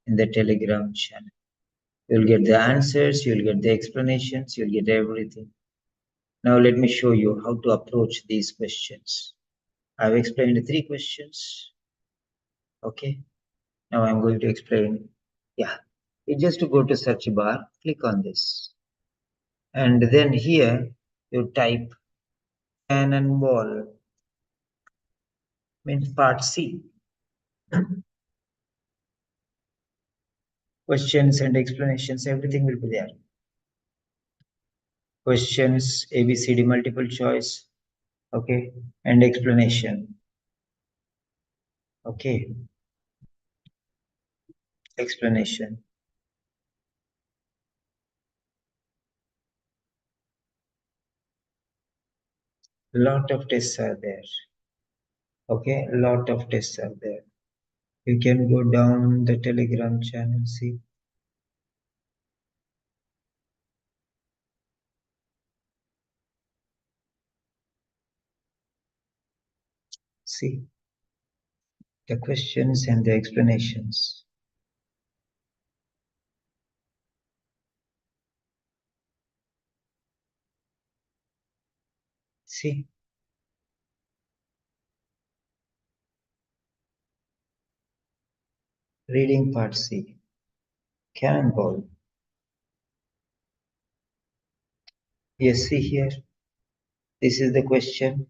in the Telegram channel. You'll get the answers, you'll get the explanations, you'll get everything. Now let me show you how to approach these questions. I've explained 3 questions. Okay. Now I'm going to explain. Yeah. You just to go to search bar, click on this. And then here you type cannonball, means part C. Questions and explanations, everything will be there. Questions, ABCD multiple choice, okay, and explanation. Okay, explanation. Lot of tests are there. Okay, lot of tests are there. You can go down the Telegram channel, see. See the questions and the explanations. See, reading part C, cannonball. Yes, see here. This is the question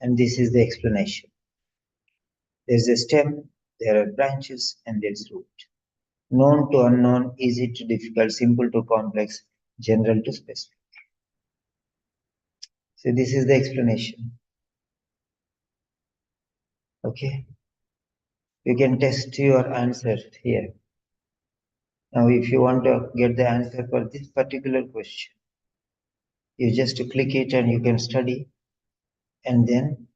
and this is the explanation. There's a stem, there are branches, and there's root. Known to unknown, easy to difficult, simple to complex, general to specific. So this is the explanation. Okay. You can test your answer here. Now, if you want to get the answer for this particular question, you just click it and you can study, and then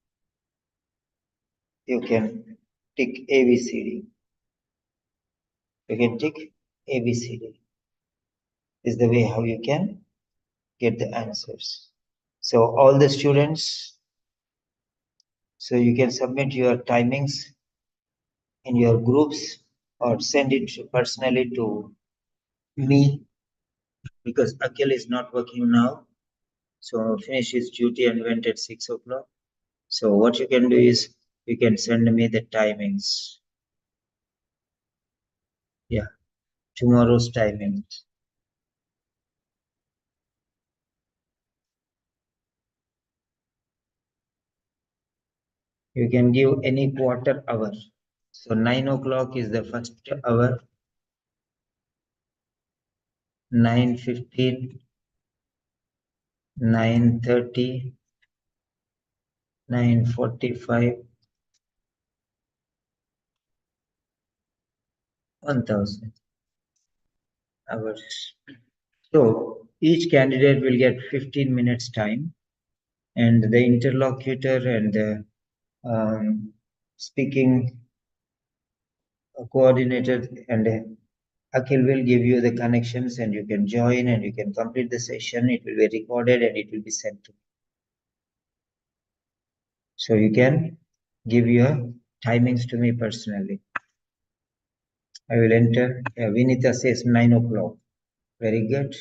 you can tick ABCD. You can tick ABCD. Is the way how you can get the answers. So all the students, so you can submit your timings in your groups or send it personally to me, because Akhil is not working now. So finish his duty and went at 6 o'clock. So what you can do is you can send me the timings. Yeah, tomorrow's timings. You can give any quarter hour. So 9 o'clock is the first hour, 9:15, 9:30, 9:45, 1000 hours. So each candidate will get 15 minutes time, and the interlocutor and the speaking coordinator and Akhil will give you the connections, and you can join and you can complete the session. It will be recorded and it will be sent to you. So you can give your timings to me personally. I will enter. Vinita says 9 o'clock. Very good.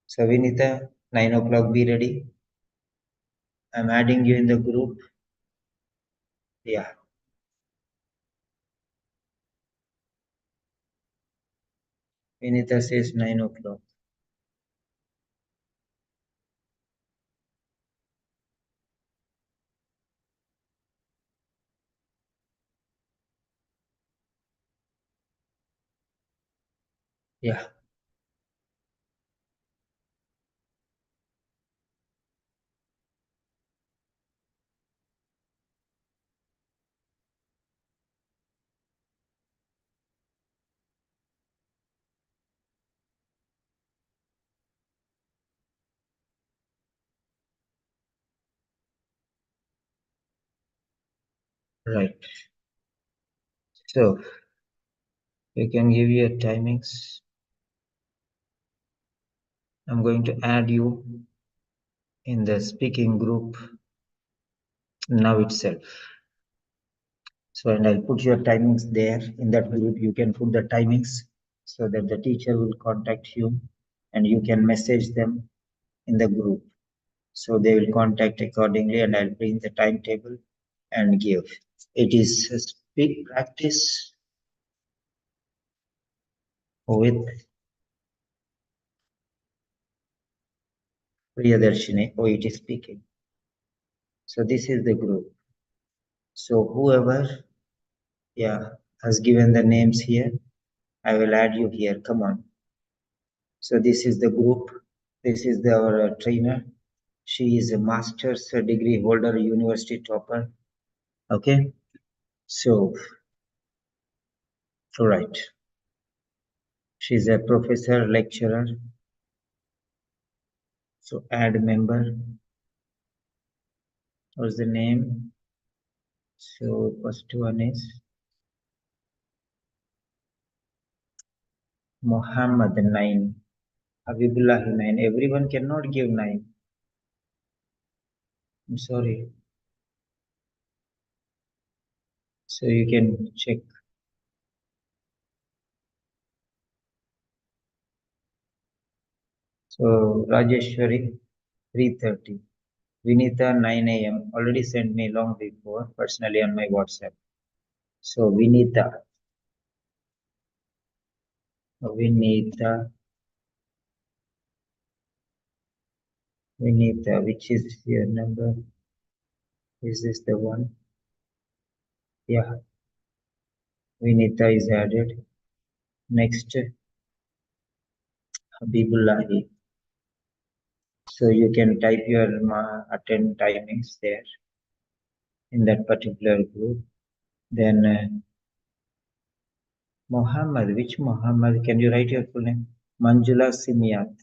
So Vinita, 9 o'clock, be ready. I'm adding you in the group. Yeah. Vinita says 9 o'clock. Yeah. Right. So you can give your timings. I'm going to add you in the speaking group now itself. So, and I'll put your timings there in that group. You can put the timings so that the teacher will contact you and you can message them in the group. So they will contact accordingly and I'll bring the timetable and give. It is a speak practice with Priyadarshini OET speaking. So this is the group. So whoever has given the names here, I will add you here. Come on. So this is the group. This is our trainer. She is a master's degree holder, university topper. Okay. So, all right. She's a professor, lecturer. So add member. What's the name? So first one is Muhammad 9. Habibullah 9. Everyone cannot give 9. I'm sorry. So you can check. So Rajeshwari 3:30. Vinita 9 a.m. already sent me long before personally on my WhatsApp. So Vinita, which is your number? Is this the one? Yeah, Vinita is added. Next, Habibullahi. So you can type your attend timings there in that particular group. Then Muhammad, which Muhammad? Can you write your full name? Manjula Simiyat.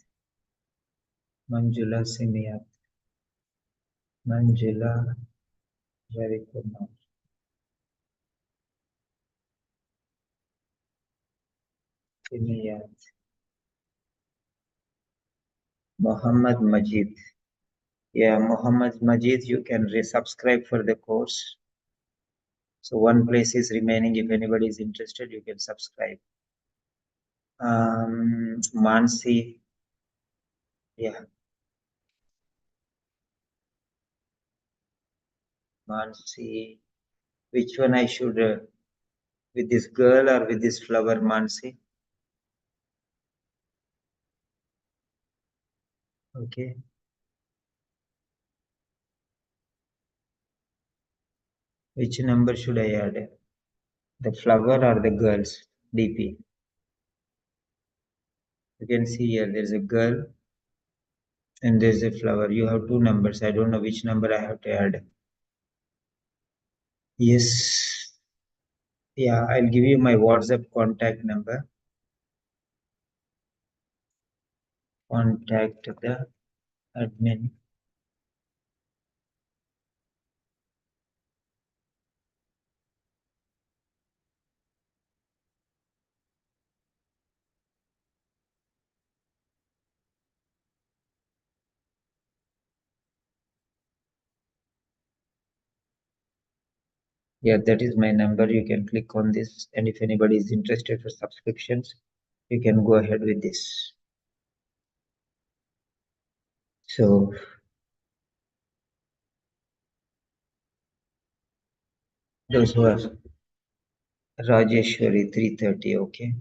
Manjula Simiyat. Manjula Jarikumar. Simiyat. Muhammad Majid. Yeah, Muhammad Majid, you can resubscribe for the course. So one place is remaining. If anybody is interested, you can subscribe. Mansi, yeah, Mansi. Which one I should, with this girl or with this flower, Mansi? Okay. Which number should I add? The flower or the girl's DP? You can see here, there's a girl and there's a flower. You have two numbers. I don't know which number I have to add. Yes. Yeah, I'll give you my WhatsApp contact number. Contact the admin. Yeah, that is my number. You can click on this. And if anybody is interested for subscriptions, you can go ahead with this. So those who are Rajeshwari 3:30, okay.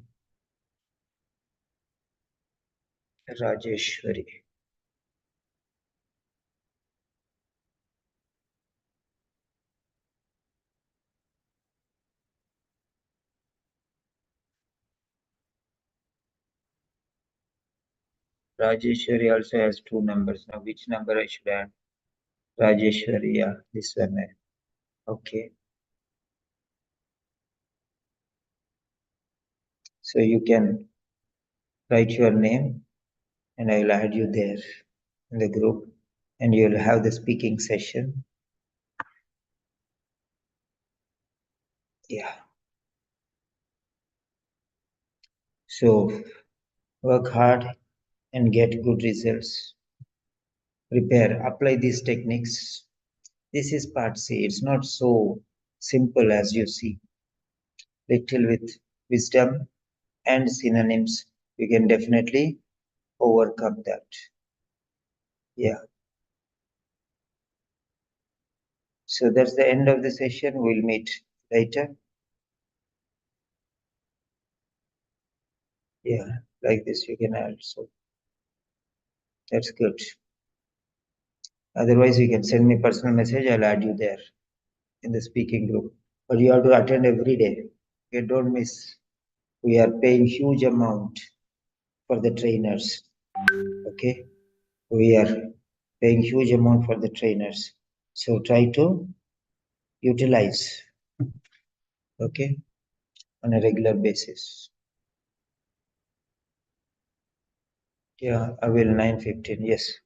Rajeshwari. Rajeshwari also has two numbers. Now which number I should add? Rajeshwari, yeah, this one. Okay. So you can write your name and I will add you there in the group and you'll have the speaking session. Yeah. So work hard and get good results. Prepare, apply these techniques. This is part C. It's not so simple as you see. Little with wisdom and synonyms, you can definitely overcome that. Yeah. So that's the end of the session. We'll meet later. Yeah, like this you can add. So that's good. Otherwise, you can send me personal message. I'll add you there in the speaking group. But you have to attend every day. Okay, don't miss. We are paying huge amount for the trainers. Okay, we are paying huge amount for the trainers. So try to utilize. Okay, on a regular basis. Yeah, I will 9:15. Yes.